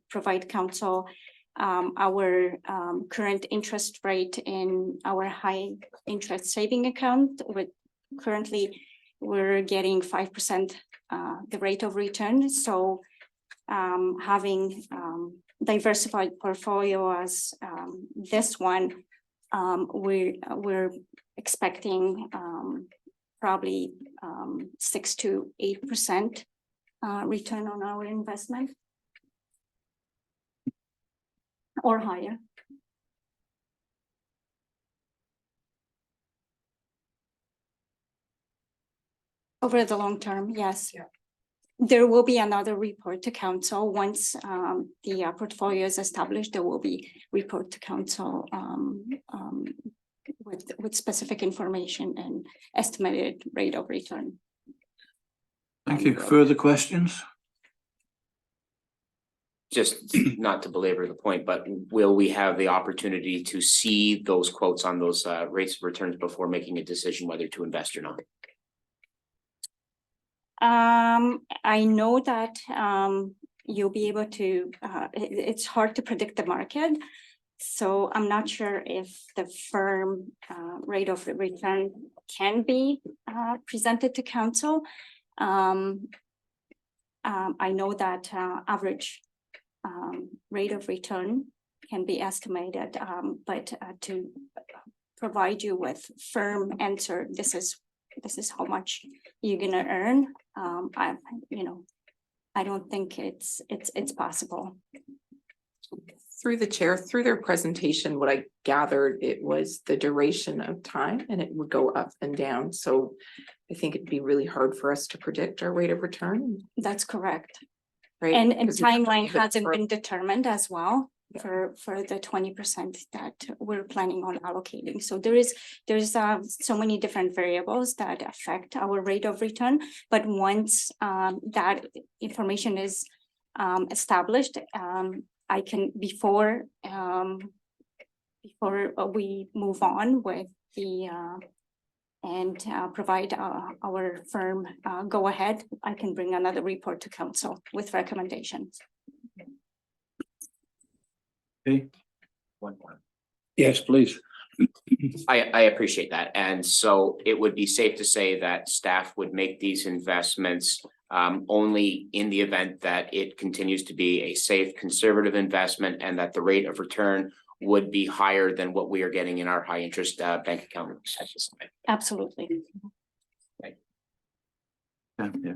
provide council our current interest rate in our high interest saving account. With currently, we're getting 5% the rate of return. So having diversified portfolio as this one, we're expecting probably 6 to 8% return on our investment or higher. Over the long term, yes. Yeah. There will be another report to council once the portfolio is established. There will be report to council with specific information and estimated rate of return. Thank you. Further questions? Just not to belabor the point, but will we have the opportunity to see those quotes on those rates of returns before making a decision whether to invest or not? I know that you'll be able to, it's hard to predict the market. So I'm not sure if the firm rate of return can be presented to council. I know that average rate of return can be estimated, but to provide you with firm answer, this is how much you're gonna earn. I don't think it's possible. Through the chair, through their presentation, what I gathered, it was the duration of time and it would go up and down. So I think it'd be really hard for us to predict our rate of return, That's correct. right? And Because we have to timeline leave it hasn't for- been determined as well Yeah. for the 20% that we're planning on allocating. So there's so many different variables that affect our rate of return. But once that information is established, I can before we move on with the and provide our firm go ahead, I can bring another report to council with recommendations. Okay. One more. Yes, please. I appreciate that. And so it would be safe to say that staff would make these investments only in the event that it continues to be a safe, conservative investment and that the rate of return would be higher than what we are getting in our high interest bank account. Absolutely. Yeah.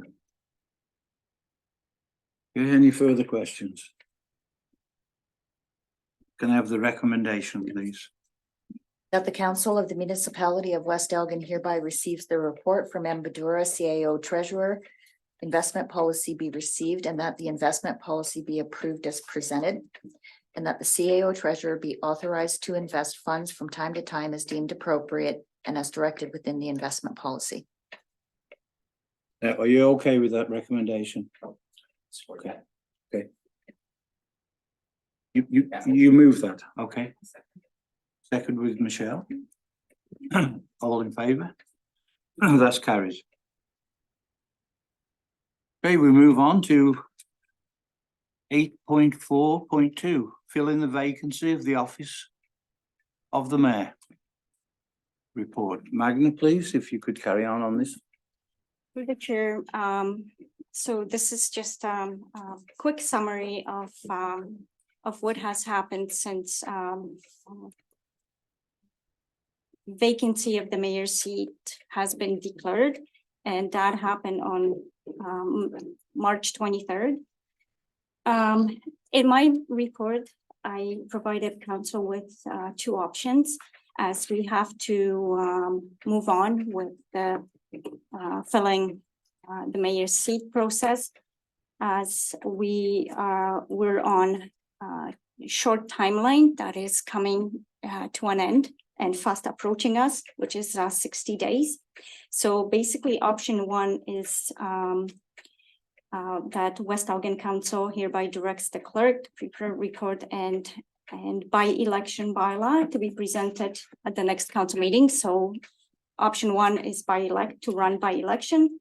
Any further questions? Can I have the recommendation, please? That the Council of the Municipality of West Elgin hereby receives the report from M. Badura, CAO Treasurer. Investment policy be received and that the investment policy be approved as presented. And that the CAO Treasurer be authorized to invest funds from time to time as deemed appropriate and as directed within the investment policy. Are you okay with that recommendation? Okay. You move that, okay? Second with Michelle. All in favour? That's carried. Okay, we move on to 8.4.2, fill in the vacancy of the office of the mayor. Report. Magna, please, if you could carry on this. Through the chair, so this is just a quick summary of what has happened since vacancy of the mayor's seat has been declared, and that happened on March 23rd. In my report, I provided council with two options as we have to move on with the filling the mayor's seat process, as we're on a short timeline that is coming to an end and fast approaching us, which is 60 days. So basically, option one is that West Elgin Council hereby directs the clerk to prepare, record, and by election bylaw to be presented at the next council meeting. So option one is to run by election.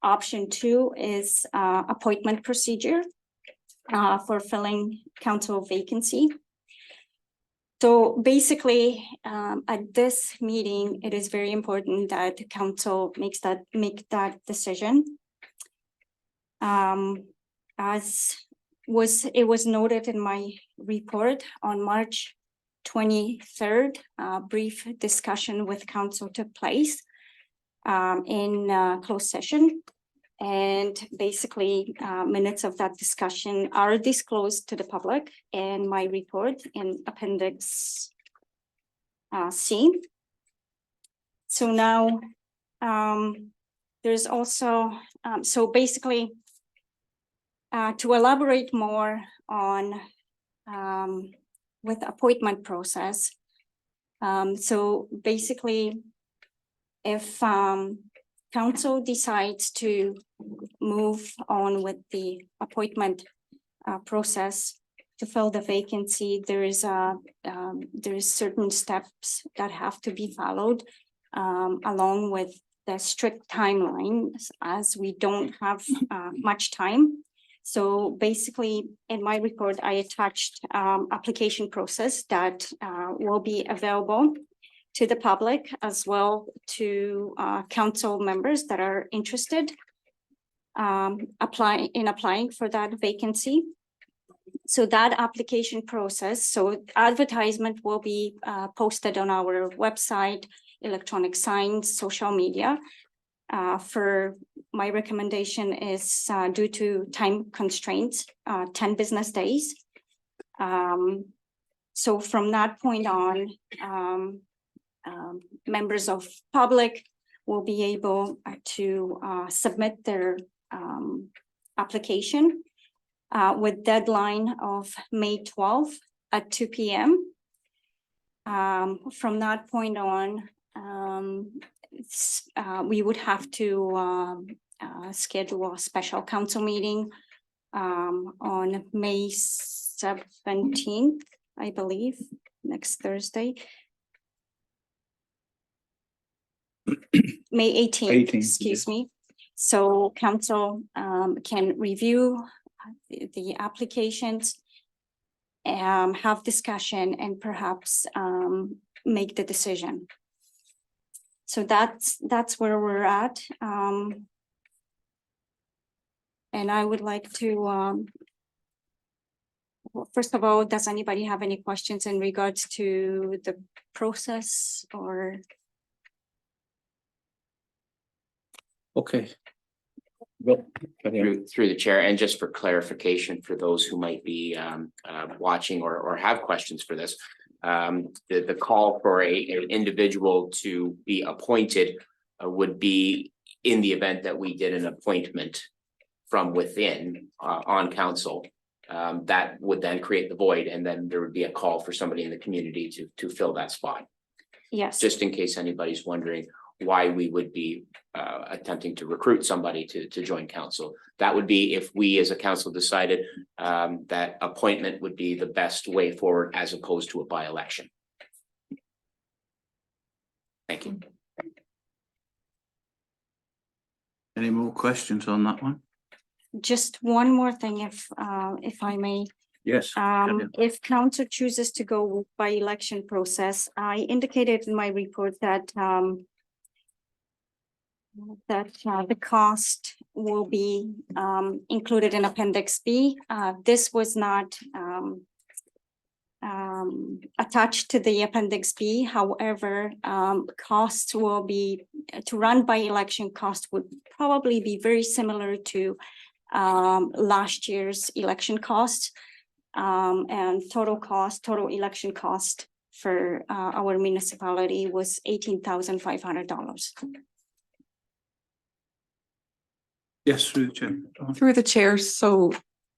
Option two is appointment procedure for filling council vacancy. So basically, at this meeting, it is very important that the council make that decision. As it was noted in my report on March 23rd, brief discussion with council took place in closed session. And basically, minutes of that discussion are disclosed to the public in my report in Appendix C. So now, there's also, so basically, to elaborate more on with appointment process. So basically, if council decides to move on with the appointment process to fill the vacancy, there is certain steps that have to be followed along with the strict timelines, as we don't have much time. So basically, in my report, I attached application process that will be available to the public as well to council members that are interested applying for that vacancy. So that application process, so advertisement will be posted on our website, electronic signs, social media. For my recommendation is due to time constraints, 10 business days. So from that point on, members of public will be able to submit their application with deadline of May 12th at 2 p.m. From that point on, we would have to schedule a special council meeting on May 17th, I believe, next Thursday. May 18th, excuse me. So council can review the applications, have discussion, and perhaps make the decision. So that's where we're at. And I would like to, first of all, does anybody have any questions in regards to the process or? Okay. Through the chair, and just for clarification for those who might be watching or have questions for this, the call for an individual to be appointed would be in the event that we did an appointment from within on council. That would then create the void, and then there would be a call for somebody in the community to fill that spot. Yes. Just in case anybody's wondering why we would be attempting to recruit somebody to join council. That would be if we as a council decided that appointment would be the best way forward as opposed to a by-election. Thank you. Any more questions on that one? Just one more thing, if I may. Yes. If council chooses to go by election process, I indicated in my report that the cost will be included in Appendix B. This was not attached to the Appendix B. However, costs will be, to run by election cost would probably be very similar to last year's election costs. And total election cost for our municipality was $18,500. Yes, through the chair. Through the chair, so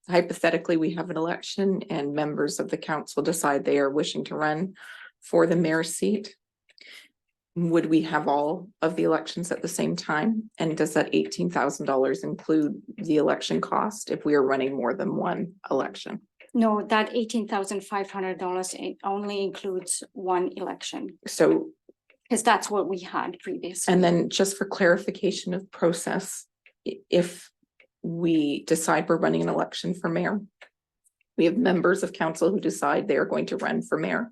hypothetically, we have an election and members of the council decide they are wishing to run for the mayor's seat, would we have all of the elections at the same time? And does that $18,000 include the election cost if we are running more than one election? No, that $18,500, it only includes one election, So, because that's what we had previously. and then just for clarification of process, if we decide we're running an election for mayor, we have members of council who decide they are going to run for mayor.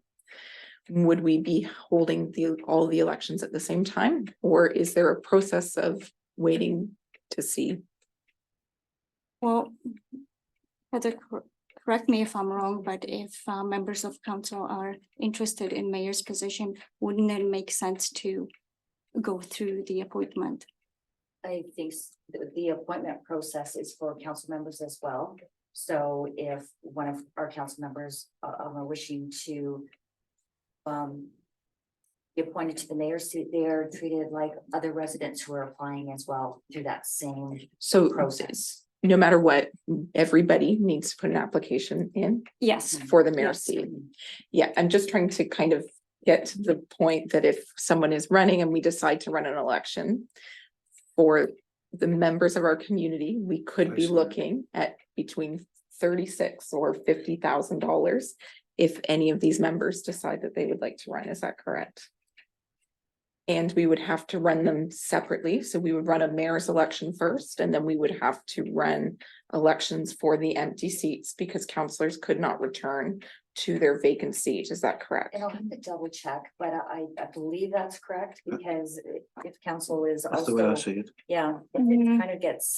Would we be holding all the elections at the same time, or is there a process of waiting to see? Well, Heather, correct me if I'm wrong, but if members of council are interested in mayor's position, wouldn't it make sense to go through the appointment? I think the appointment process is for council members as well. So if one of our council members are wishing to be appointed to the mayor's seat, they're treated like other residents who are applying as well through that same So process. no matter what, everybody needs to put an application in Yes. for the mayor's Yes. seat. Yeah, I'm just trying to kind of get to the point that if someone is running and we decide to run an election for the members of our community, we could I be see. looking at between $36,000 or $50,000 if any of these members decide that they would like to run. Is that correct? And we would have to run them separately. So we would run a mayor's election first, and then we would have to run elections for the empty seats because councillors could not return to their vacant seat. Is that correct? And I'll have to double check, but I believe that's correct because if council is That's the way I also, see it. yeah, it Mhm. kind of gets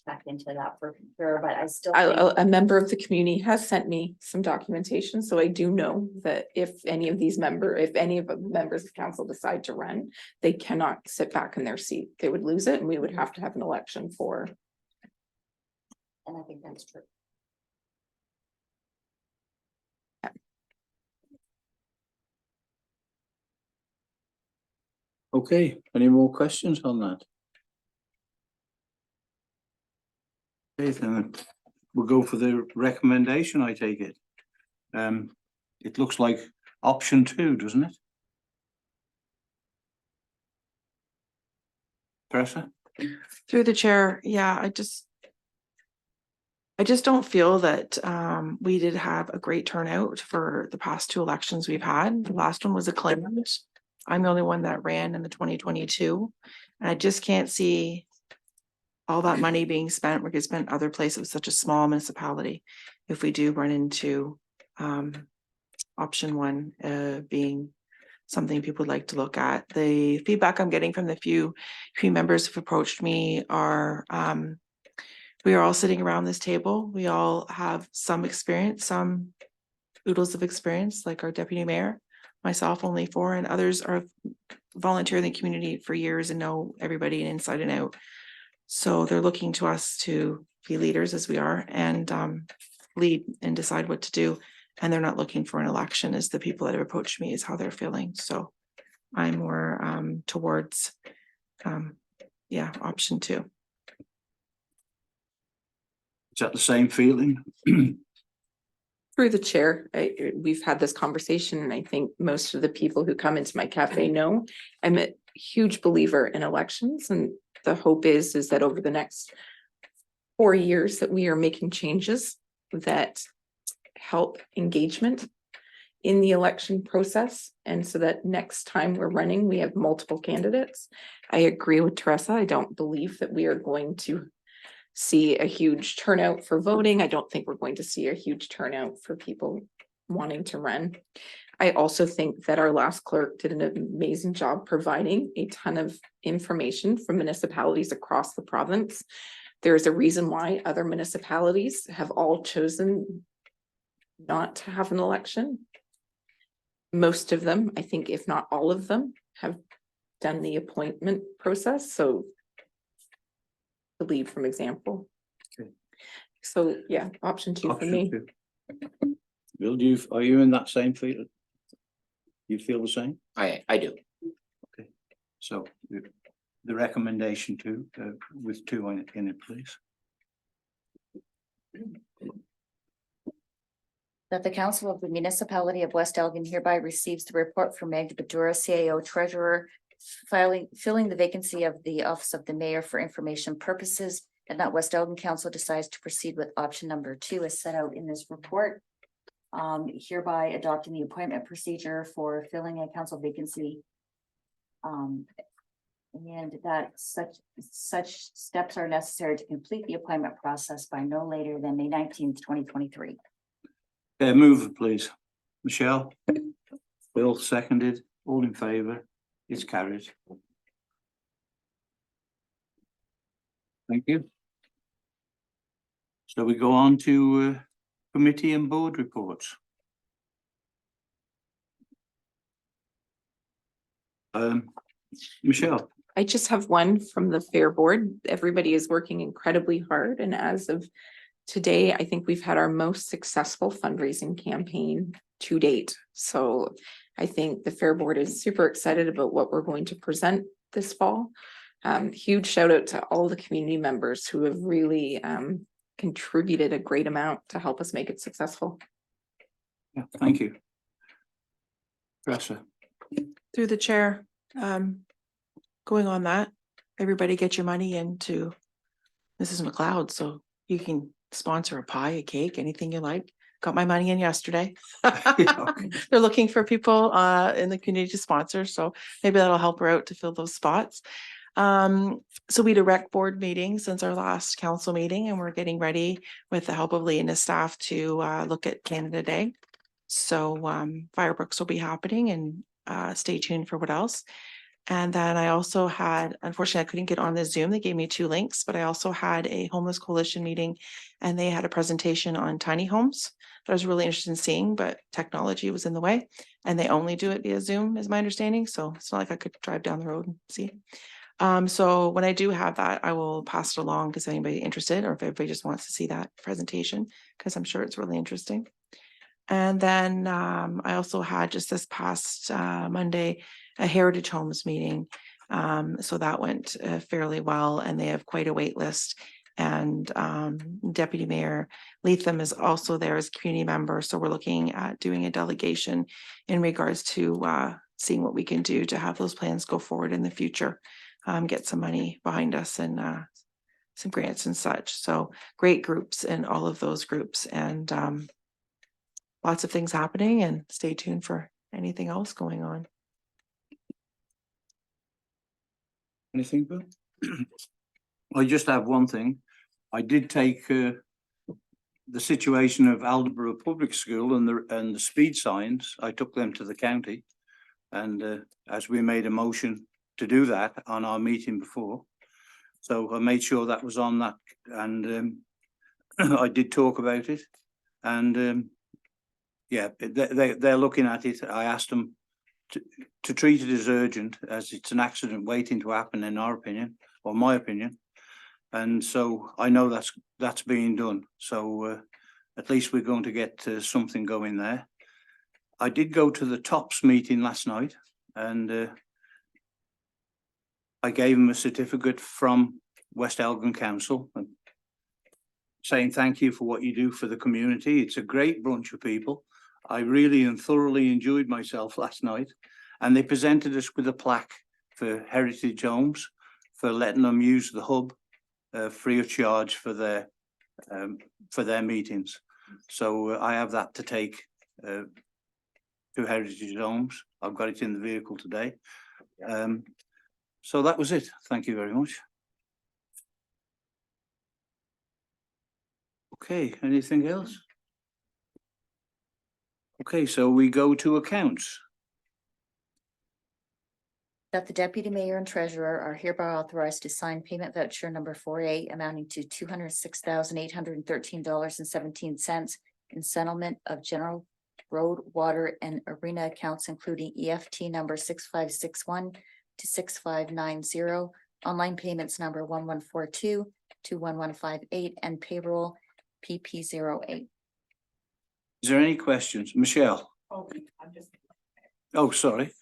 back into that for sure, but I still think. A member of the community has sent me some documentation, so I do know that if any of the members of council decide to run, they cannot sit back in their seat. They would lose it and we would have to have an election for. And I think that's true. Okay, any more questions on that? Okay, then we'll go for the recommendation, I take it. It looks like option 2, doesn't it? Teresa? Through the chair, yeah, I just don't feel that we did have a great turnout for the past 2 elections we've had. The last one was a claimant. I'm the only one that ran in the 2022. And I just can't see all that money being spent. We could spend other places with such a small municipality. If we do run into option 1 being something people would like to look at. The feedback I'm getting from the few members who've approached me are we are all sitting around this table. We all have some experience, some oodles of experience, like our deputy mayor, myself only 4, and others are volunteer in the community for years and know everybody inside and out. So they're looking to us to be leaders as we are and lead and decide what to do. And they're not looking for an election as the people that have approached me is how they're feeling. So I'm more towards option 2. Is that the same feeling? Through the chair, we've had this conversation, and I think most of the people who come into my cafe know I'm a huge believer in elections, and the hope is that over the next 4 years that we are making changes that help engagement in the election process, and so that next time we're running, we have multiple candidates. I agree with Teresa. I don't believe that we are going to see a huge turnout for voting. I don't think we're going to see a huge turnout for people wanting to run. I also think that our last clerk did an amazing job providing a ton of information from municipalities across the province. There's a reason why other municipalities have all chosen not to have an election. Most of them, I think, if not all of them, have done the appointment process, so to lead from example. Okay. So yeah, option 2 for me. Option 2. Bill, are you in that same feeling? You feel the same? I do. Okay, so the recommendation 2 with 2 in it, please. That the Council of the Municipality of West Elgin hereby receives the report from Meg Badura, CAO Treasurer, filling the vacancy of the Office of the Mayor for information purposes, and that West Elgin Council decides to proceed with option number 2 as set out in this report. Hereby adopting the appointment procedure for filling a council vacancy. And that such steps are necessary to complete the appointment process by no later than May 19th, 2023. Move, please. Michelle? Bill, seconded. All in favour? It's carried. Thank you. So we go on to committee and board reports. Michelle? I just have one from the Fair Board. Everybody is working incredibly hard, and as of today, I think we've had our most successful fundraising campaign to date. So I think the Fair Board is super excited about what we're going to present this fall. Huge shout out to all the community members who have really contributed a great amount to help us make it successful. Yeah, thank you. Dresser. Through the chair, going on that, everybody get your money into Mrs. McLeod, so you can sponsor a pie, a cake, anything you like. Got my money in yesterday. They're looking for people in the community to sponsor, so maybe that'll help her out to fill those spots. So we had a rec board meeting since our last council meeting, and we're getting ready with the help of Lee and his staff to look at Canada Day. So fireworks will be happening, and stay tuned for what else. And then I also had, unfortunately, I couldn't get on the Zoom. They gave me 2 links, but I also had a homeless coalition meeting, and they had a presentation on tiny homes that I was really interested in seeing, but technology was in the way, and they only do it via Zoom is my understanding. So it's not like I could drive down the road and see. So when I do have that, I will pass it along because anybody interested, or if everybody just wants to see that presentation, because I'm sure it's really interesting. And then I also had just this past Monday, a Heritage Homes meeting. So that went fairly well, and they have quite a wait list. And Deputy Mayor Leatham is also there as a community member. So we're looking at doing a delegation in regards to seeing what we can do to have those plans go forward in the future, get some money behind us and some grants and such. So great groups in all of those groups, and lots of things happening, and stay tuned for anything else going on. Anything, Bill? I just have one thing. I did take the situation of Alderborough Public School and the speed signs. I took them to the county, and as we made a motion to do that on our meeting before, so I made sure that was on that, and I did talk about it, and yeah, they're looking at it. I asked them to treat it as urgent, as it's an accident waiting to happen, in our opinion, or my opinion. And so I know that's being done. So at least we're going to get something going there. I did go to the TOPS meeting last night, and I gave them a certificate from West Elgin Council, and saying thank you for what you do for the community. It's a great bunch of people. I really and thoroughly enjoyed myself last night, and they presented us with a plaque for Heritage Homes for letting them use the hub free of charge for their meetings. So I have that to take to Heritage Homes. I've got it in the vehicle today. So that was it. Thank you very much. Okay, anything else? Okay, so we go to accounts. That the deputy mayor and treasurer are hereby authorized to sign payment voucher number 4A amounting to $206,813.17 in settlement of general road, water, and arena accounts, including EFT number 6561 to 6590, online payments number 1142 to 1158, and payroll PP08. Is there any questions? Michelle? Oh, sorry.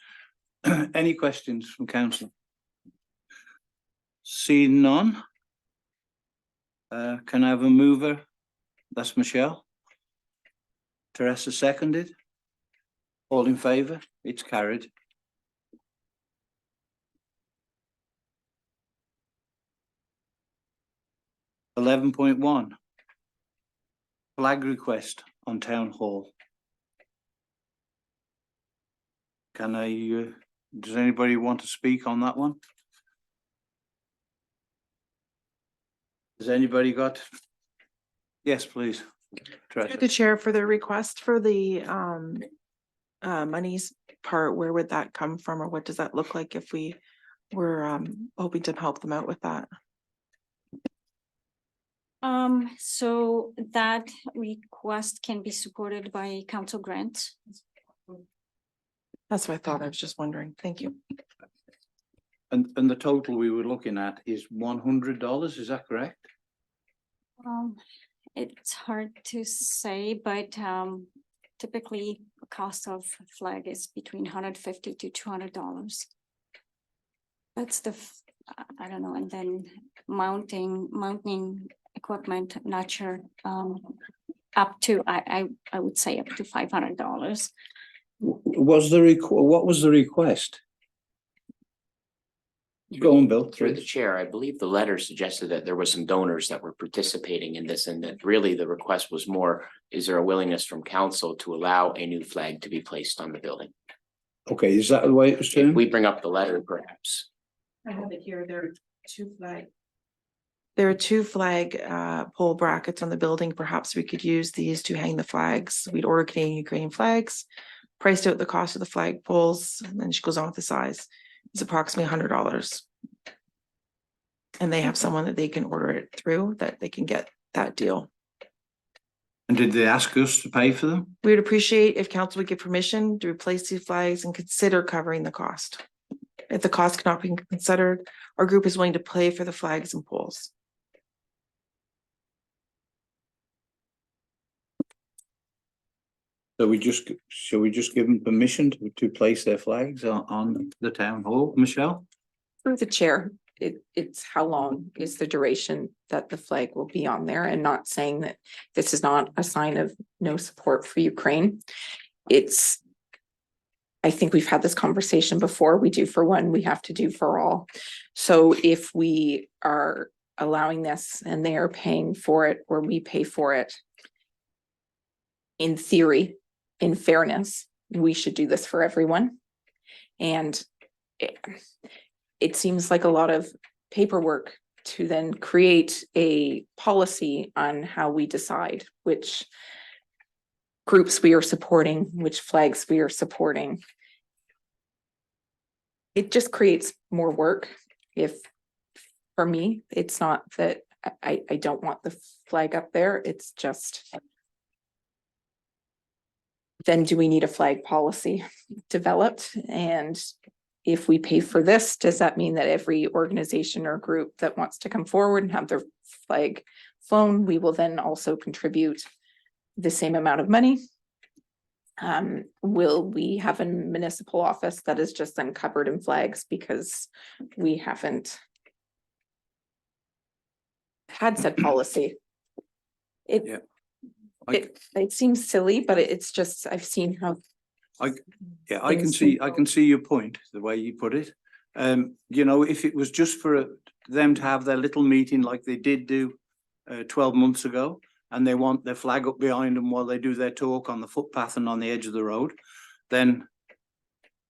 Any questions from council? Seeing none. Can I have a mover? That's Michelle. Teresa seconded. All in favour? It's carried. (11.1). Flag request on Town Hall. Can I, does anybody want to speak on that one? Has anybody got? Yes, please. Through Teresa. the chair, for the request for the monies part, where would that come from, or what does that look like if we were hoping to help them out with that? So that request can be supported by council grants. That's what I thought. I was just wondering. Thank you. And the total we were looking at is $100, is that correct? It's hard to say, but typically the cost of flag is between $150 to $200. That's I don't know, and then mounting equipment, not sure, up to, I would say up to $500. Was the what was the request? Go on, Bill. Through the chair, I believe the letter suggested that there were some donors that were participating in this, and that really the request was more, is there a willingness from council to allow a new flag to be placed on the building? Okay, is that the way it was If turned? we bring up the letter, perhaps. I have it here. There are two flag pole brackets on the building. Perhaps we could use these to hang the flags. We'd order Canadian Ukrainian flags, priced out the cost of the flag poles, and then she goes on with the size. It's approximately $100. And they have someone that they can order it through, that they can get that deal. And did they ask us to pay for them? We would appreciate if council would give permission to replace these flags and consider covering the cost. If the cost cannot be considered, our group is willing to pay for the flags and poles. So shall we just give them permission to place their flags on the town hall, Michelle? Through the chair, it's how long is the duration that the flag will be on there, and not saying that this is not a sign of no support for Ukraine. I think we've had this conversation before. We do for one, we have to do for all. So if we are allowing this and they are paying for it, or we pay for it, in theory, in fairness, we should do this for everyone. And it seems like a lot of paperwork to then create a policy on how we decide which groups we are supporting, which flags we are supporting. It just creates more work. For me, it's not that I don't want the flag up there. It's just, then do we need a flag policy developed? And if we pay for this, does that mean that every organization or group that wants to come forward and have their flag flown, we will then also contribute the same amount of money? Will we have a municipal office that is just then covered in flags because we haven't had said policy? Yeah. It seems silly, but it's just, I've seen how. I can see your point, the way you put it. You know, if it was just for them to have their little meeting like they did do 12 months ago, and they want their flag up behind them while they do their talk on the footpath and on the edge of the road, and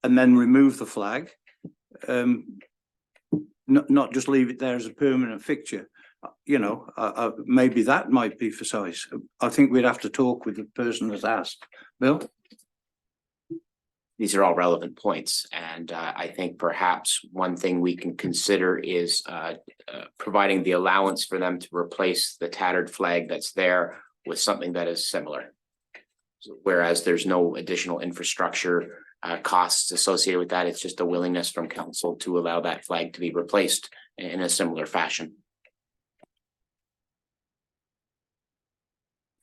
then remove the flag, not just leave it there as a permanent fixture. You know, maybe that might be for size. I think we'd have to talk with the person that's asked. Bill? These are all relevant points, and I think perhaps one thing we can consider is providing the allowance for them to replace the tattered flag that's there with something that is similar. Whereas there's no additional infrastructure costs associated with that, it's just a willingness from council to allow that flag to be replaced in a similar fashion.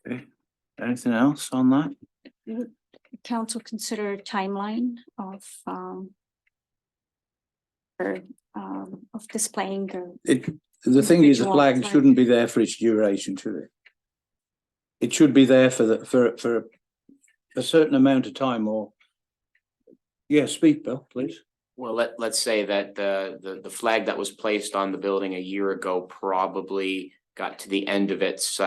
Okay. Anything else on that? Would council consider a timeline of displaying The thing is, the individual flag flag. shouldn't be there for its duration, should it? It should be there for a certain amount of time or? Yeah, speak, Bill, please. Well, let's say that the flag that was placed on the building a year ago probably got to the end of its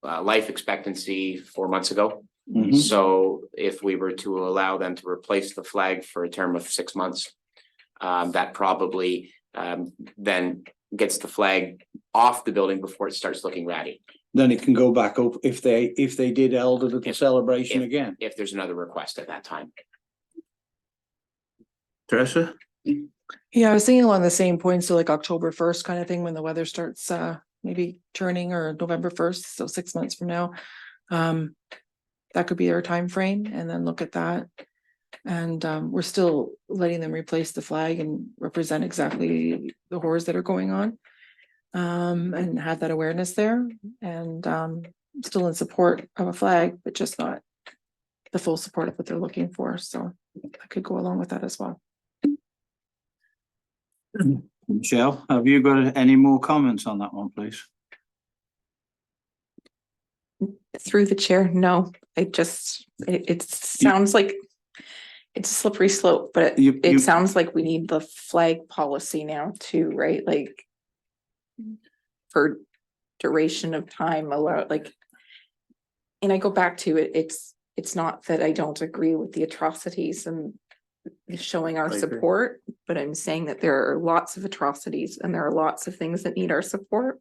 life expectancy 4 months ago. Mhm. So if we were to allow them to replace the flag for a term of 6 months, that probably then gets the flag off the building before it starts looking ratty, Then it can go back up if they did held a little If- celebration again. if there's another request at that time. Teresa? Yeah, I was thinking along the same points, so like October 1st kind of thing, when the weather starts maybe turning, or November 1st, so 6 months from now. That could be our time frame, and then look at that. And we're still letting them replace the flag and represent exactly the horrors that are going on. And have that awareness there, and still in support of a flag, but just not the full support of what they're looking for, so I could go along with that as well. Michelle, have you got any more comments on that one, please? Through the chair, no, it sounds like it's a slippery slope, but You- it sounds like we need the flag policy now too, right? Like for duration of time allowed, like, and I go back to it, it's not that I don't agree with the atrocities and showing our I agree. support, but I'm saying that there are lots of atrocities and there are lots of things that need our support.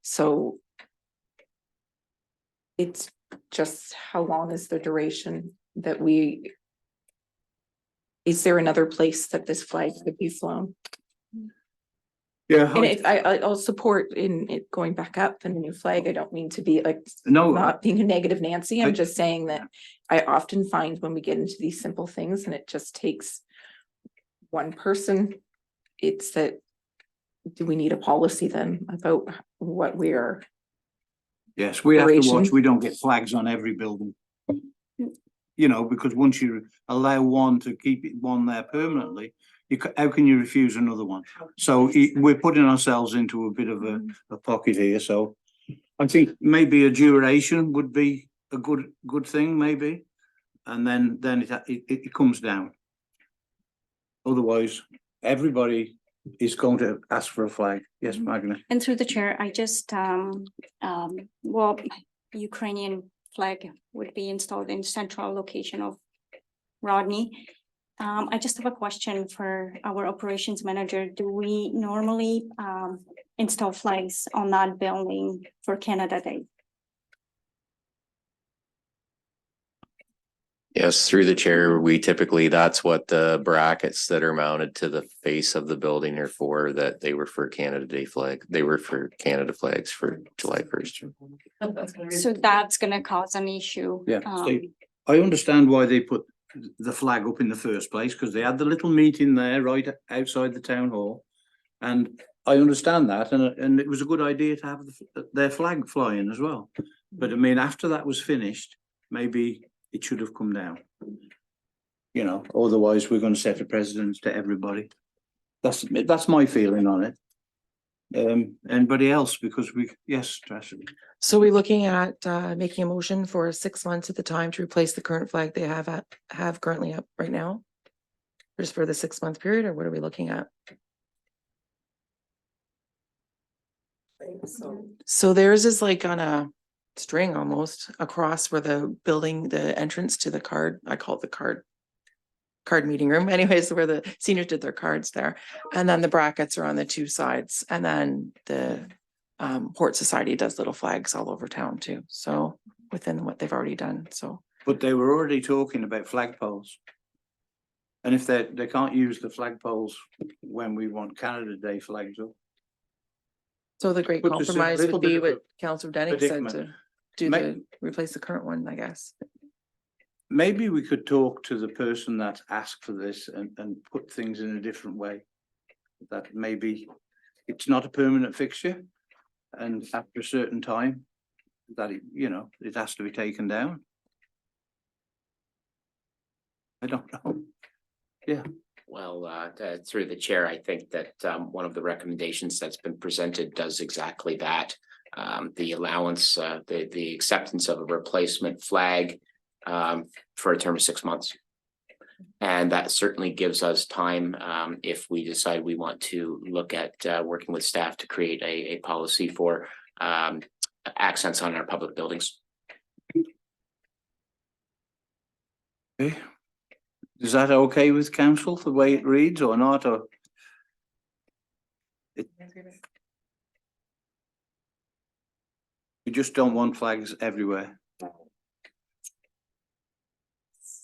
So it's just, how long is the duration that is there another place that this flag could be flown? Yeah. And if I'll support in it going back up and a new flag. I don't mean to be like No, not being a negative Nancy. I- I'm just saying that I often find when we get into these simple things and it just takes one person, it's that, do we need a policy then about what we are? yes, we have to watch, Duration. we don't get flags on every building. You know, because once you allow one to keep it one there permanently, how can you refuse another one? So we're putting ourselves into a bit of a pocket here, so I think maybe a duration would be a good thing, maybe. And then it comes down. Otherwise, everybody is going to ask for a flag. Yes, Magna. And through the chair, I just, well, Ukrainian flag would be installed in central location of Rodney. I just have a question for our operations manager. Do we normally install flags on that building for Canada Day? Yes, through the chair, we typically, that's what the brackets that are mounted to the face of the building are for, that they were for Canada Day flag. They were for Canada flags for July 1st. So that's gonna cause an issue. Yeah, see, I understand why they put the flag up in the first place, because they had the little meeting there right outside the town hall. And I understand that, and it was a good idea to have their flag flying as well. But I mean, after that was finished, maybe it should have come down. You know, otherwise we're going to set a precedent to everybody. That's my feeling on it. Anybody else? Because yes, Trish. So we're looking at making a motion for 6 months at the time to replace the current flag they have currently up right now? Just for the 6-month period, or what are we looking at? So theirs is like on a string almost across where the building, the entrance to the card, I call it the card meeting room, anyways, where the seniors did their cards there. And then the brackets are on the two sides, and then the Port Society does little flags all over town too, so within what they've already done, so. But they were already talking about flagpoles. And if they can't use the flagpoles when we want Canada Day flags up. So the great But there's a compromise little would be bit of what a Councillor Denning said, to predicament. do replace the current one, I guess. Maybe we could talk to the person that asked for this and put things in a different way. That maybe it's not a permanent fixture, and after a certain time, that it has to be taken down. I don't know. Yeah. Well, through the chair, I think that one of the recommendations that's been presented does exactly that. The allowance, the acceptance of a replacement flag for a term of 6 months. And that certainly gives us time, if we decide we want to look at, working with staff to create a policy for, accents on our public buildings. Okay. Is that okay with council, the way it reads or not, or? We just don't want flags everywhere.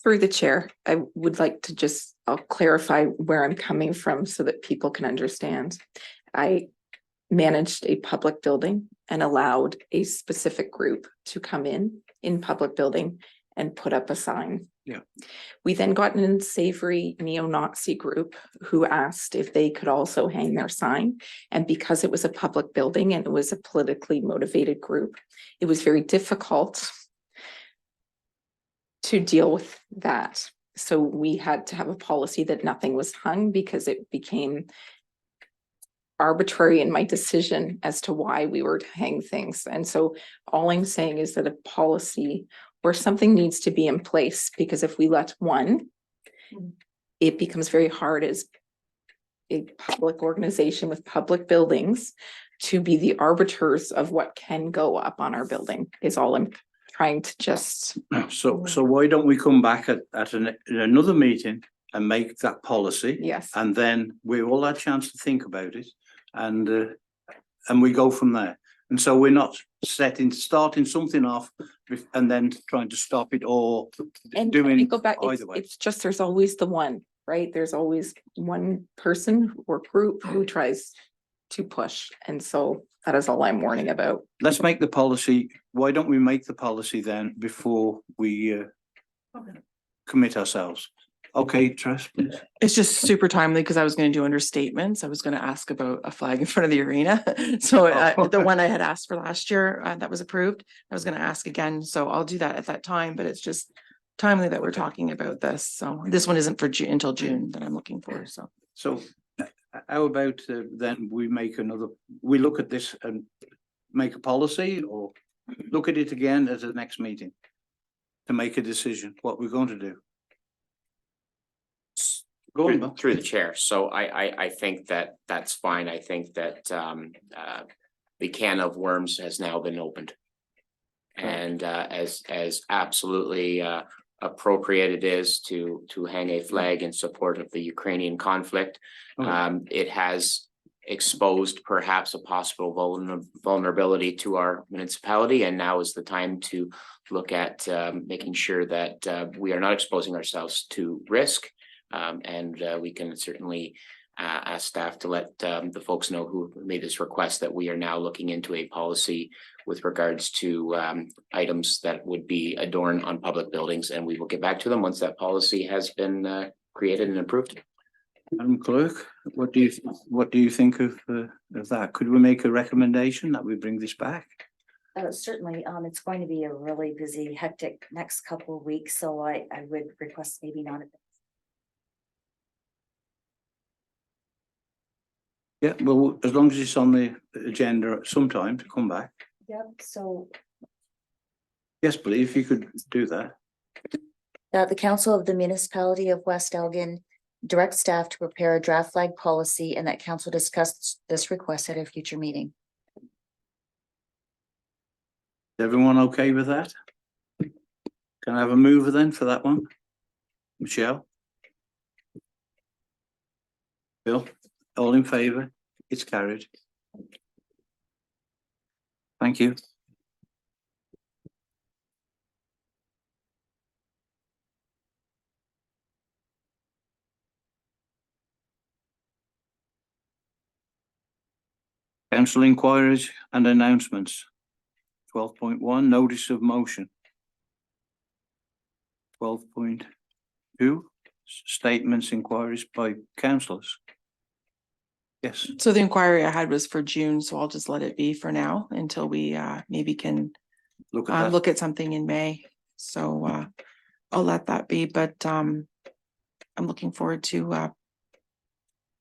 Through the chair, I would like to just, I'll clarify where I'm coming from so that people can understand. I managed a public building and allowed a specific group to come in public building and put up a sign. Yeah. We then got an unsavory neo-Nazi group who asked if they could also hang their sign. And because it was a public building and it was a politically motivated group, it was very difficult to deal with that. So we had to have a policy that nothing was hung because it became arbitrary in my decision as to why we were to hang things. And so all I'm saying is that a policy where something needs to be in place, because if we let one, it becomes very hard as a public organization with public buildings to be the arbiters of what can go up on our building is all I'm trying to just. So why don't we come back at another meeting and make that policy? Yes. And then we all had a chance to think about it and we go from there. And so we're not starting something off and then trying to stop it or And doing go back, either way. it's just, there's always the one, right? There's always one person or group who tries to push. And so that is all I'm warning about. Let's make the policy. Why don't we make the policy then before we commit ourselves? Okay, Tress, please. It's just super timely because I was going to do understatements. I was going to ask about a flag in front of the arena. So the one I had asked for last year that was approved, I was going to ask again. So I'll do that at that time, but it's just timely that we're talking about this. So this one isn't for June until June that I'm looking for. So how about then we look at this and make a policy or look at it again at the next meeting to make a decision what we're going to do. Go on, Bill. Through the chair. So I think that that's fine. I think that the can of worms has now been opened. And as absolutely appropriate it is to hang a flag in support of the Ukrainian conflict, it has exposed perhaps a possible vulnerability to our municipality, and now is the time to look at making sure that we are not exposing ourselves to risk. And we can certainly ask staff to let the folks know who made this request that we are now looking into a policy with regards to items that would be adorned on public buildings, and we will get back to them once that policy has been created and approved. Madam Clerk, what do you think of that? Could we make a recommendation that we bring this back? Certainly, it's going to be a really busy, hectic next couple of weeks, so I would request maybe not. Yeah, well, as long as it's on the agenda at some time to come back. Yep, so. Yes, please, if you could do that. The Council of the Municipality of West Elgin direct staff to prepare a draft flag policy and that council discuss this request at a future meeting. Is everyone okay with that? Can I have a mover then for that one? Michelle? Bill? All in favour? It's carried. Thank you. Council inquiries and announcements. 12.1 notice of motion. 12.2 statements, inquiries by councillors. Yes. So the inquiry I had was for June, so I'll just let it be for now until we maybe can Look at that. look at something in May. So I'll let that be, but I'm looking forward to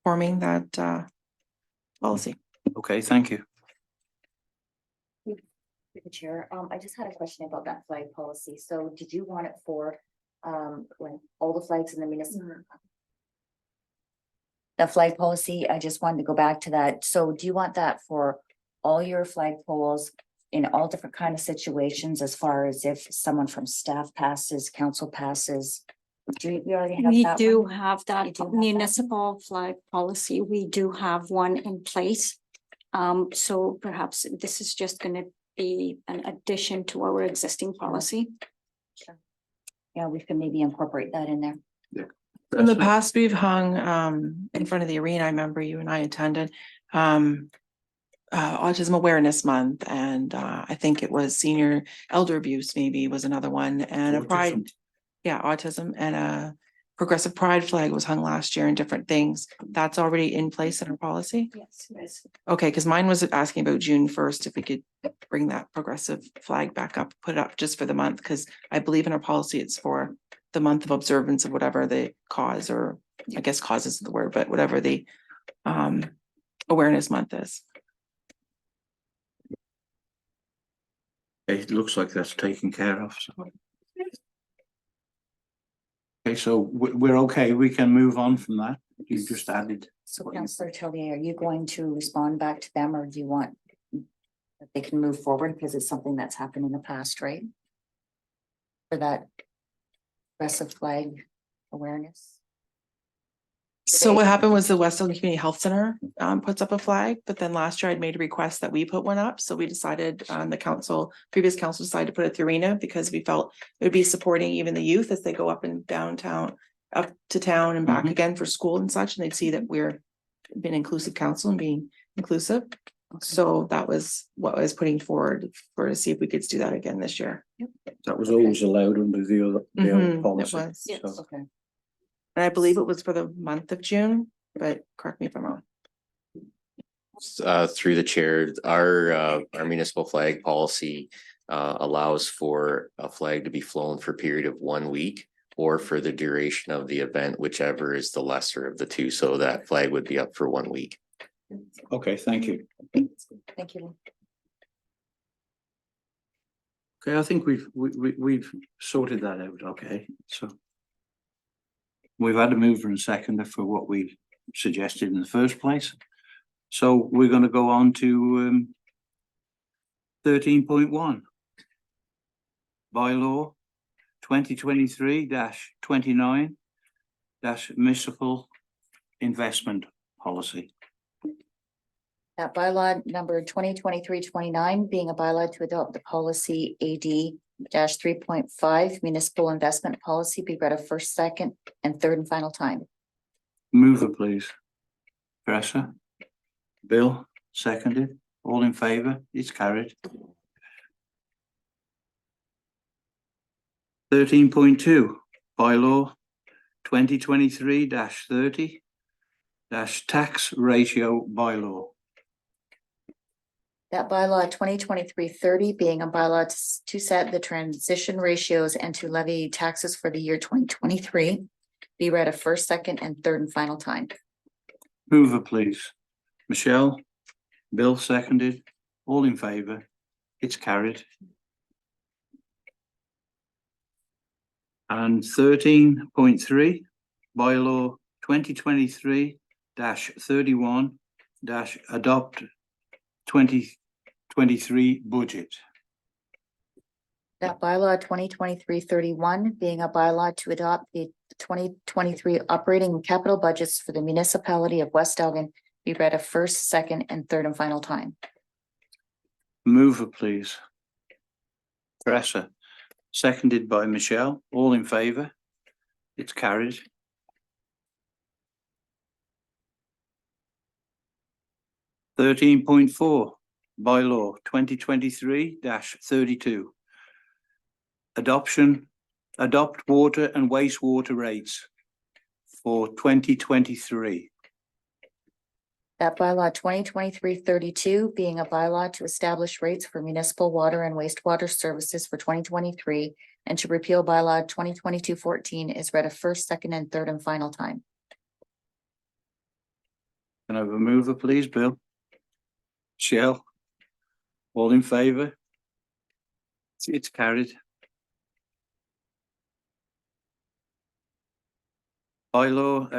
forming that policy. Okay, thank you. Through the chair, I just had a question about that flag policy. So did you want it for, like all the flags in the municipal? The flag policy, I just wanted to go back to that. So do you want that for all your flag poles in all different kind of situations, as far as if someone from staff passes, council passes? We already have We that do one? have You that do have that? municipal flag policy. We do have one in place. So perhaps this is just gonna be an addition to our existing policy. Yeah, we can maybe incorporate that in there. In the past, we've hung in front of the arena. I remember you and I attended Autism Awareness Month, and I think it was senior elder abuse maybe was another one, and a pride. Autism. Yeah, autism, and a progressive pride flag was hung last year and different things. That's already in place in our policy. Yes. Okay, because mine was asking about June 1st, if we could bring that progressive flag back up, put it up just for the month, because I believe in our policy, it's for the month of observance of whatever the cause, or I guess cause is the word, but whatever the awareness month is. It looks like that's taken care of. So. Okay, so we're okay. We can move on from that. You just added. So Councillor Tilly, are you going to respond back to them, or do you want that they can move forward, because it's something that's happened in the past, right? For that aggressive flag awareness. So what happened was the West Elgin Community Health Center puts up a flag, but then last year I'd made a request that we put one up. So we decided previous council decided to put it at the arena, because we felt it would be supporting even the youth as they go up and downtown, up to town and back again for school and such, and they'd see that we're been inclusive council and being inclusive. So that was what I was putting forward to see if we could do that again this year. That was always allowed under the old It policy. was. Yes, So, okay. And I believe it was for the month of June, but correct me if I'm wrong. Through the chair, our municipal flag policy allows for a flag to be flown for a period of 1 week or for the duration of the event, whichever is the lesser of the two. So that flag would be up for 1 week. okay, thank you. Thank you. Okay, I think we've sorted that out. Okay, so we've had a mover and seconder for what we suggested in the first place. So we're going to go on to 13.1. Bylaw 2023-29 municipal investment policy. That bylaw number 2023-29 being a bylaw to adopt the policy AD-3.5 municipal investment policy be read a first, second, and third and final time. Mover, please. Presser. Bill, seconded. All in favour? It's carried. 13.2. Bylaw 2023-30 tax ratio bylaw. That bylaw 2023-30 being a bylaw to set the transition ratios and to levy taxes for the year 2023 be read a first, second, and third and final time. Mover, please. Michelle. Bill, seconded. All in favour? It's carried. And 13.3, bylaw 2023-31 adopt 2023 budget. That bylaw 2023-31 being a bylaw to adopt the 2023 operating and capital budgets for the municipality of West Elgin be read a first, second, and third and final time. Mover, please. Presser. Seconded by Michelle. All in favour? It's carried. (13.4) bylaw 2023-32 adopt water and wastewater rates for 2023. That bylaw 2023-32 being a bylaw to establish rates for municipal water and wastewater services for 2023 and to repeal bylaw 2022-14 is read a first, second, and third and final time. Can I have a mover, please, Bill? Shell. All in favour? It's carried. Bylaw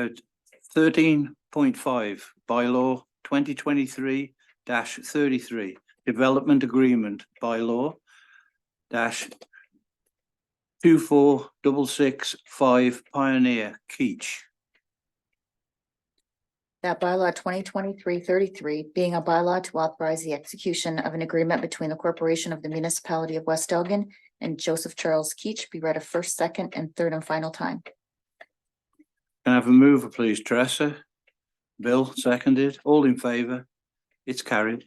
13.5, bylaw 2023-33, development agreement bylaw -24665 Pioneer Keach. That bylaw 2023-33 being a bylaw to authorize the execution of an agreement between the corporation of the municipality of West Elgin and Joseph Charles Keach be read a first, second, and third and final time. Can I have a mover, please? Teresa? Bill, seconded. All in favour? It's carried.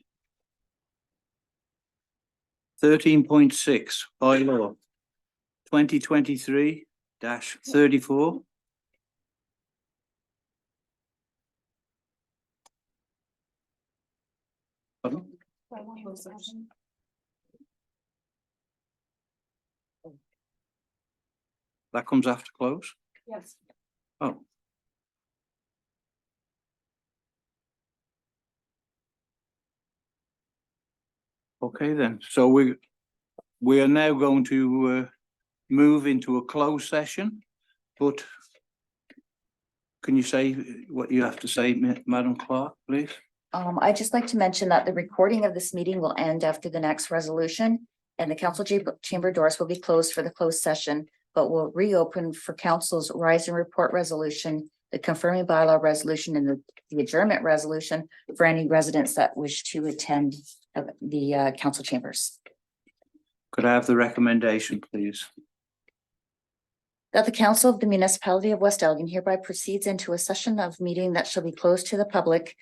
13.6, bylaw 2023-34. Pardon? That comes after close? Yes. Oh. Okay, then. So we are now going to move into a closed session, but can you say what you have to say, Madam Clerk, please? I'd just like to mention that the recording of this meeting will end after the next resolution, and the council chamber doors will be closed for the closed session, but will reopen for council's rise and report resolution, the confirming bylaw resolution, and the adjournment resolution for any residents that wish to attend the council chambers. Could I have the recommendation, please? That the council of the municipality of West Elgin hereby proceeds into a session of meeting that shall be closed to the public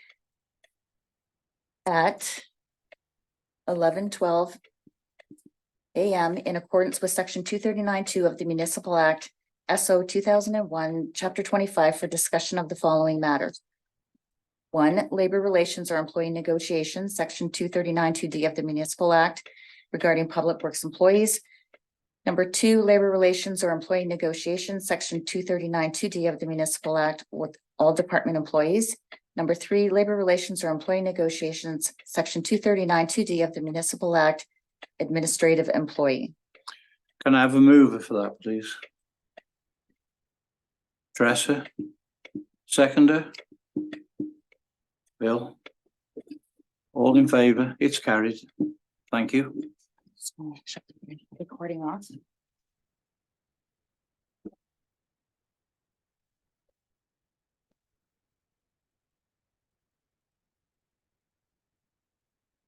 at 11:12 a.m. in accordance with section 239(2) of the Municipal Act SO 2001, chapter 25 for discussion of the following matters. 1, labor relations or employee negotiations, section 239(2)D of the Municipal Act regarding public works employees. Number 2, labor relations or employee negotiations, section 239(2)D of the Municipal Act with all department employees. Number 3, labor relations or employee negotiations, section 239(2)D of the Municipal Act, administrative employee. Can I have a mover for that, please? Teresa? Seconder? Bill? All in favour? It's carried. Thank you. So, shut the recording off.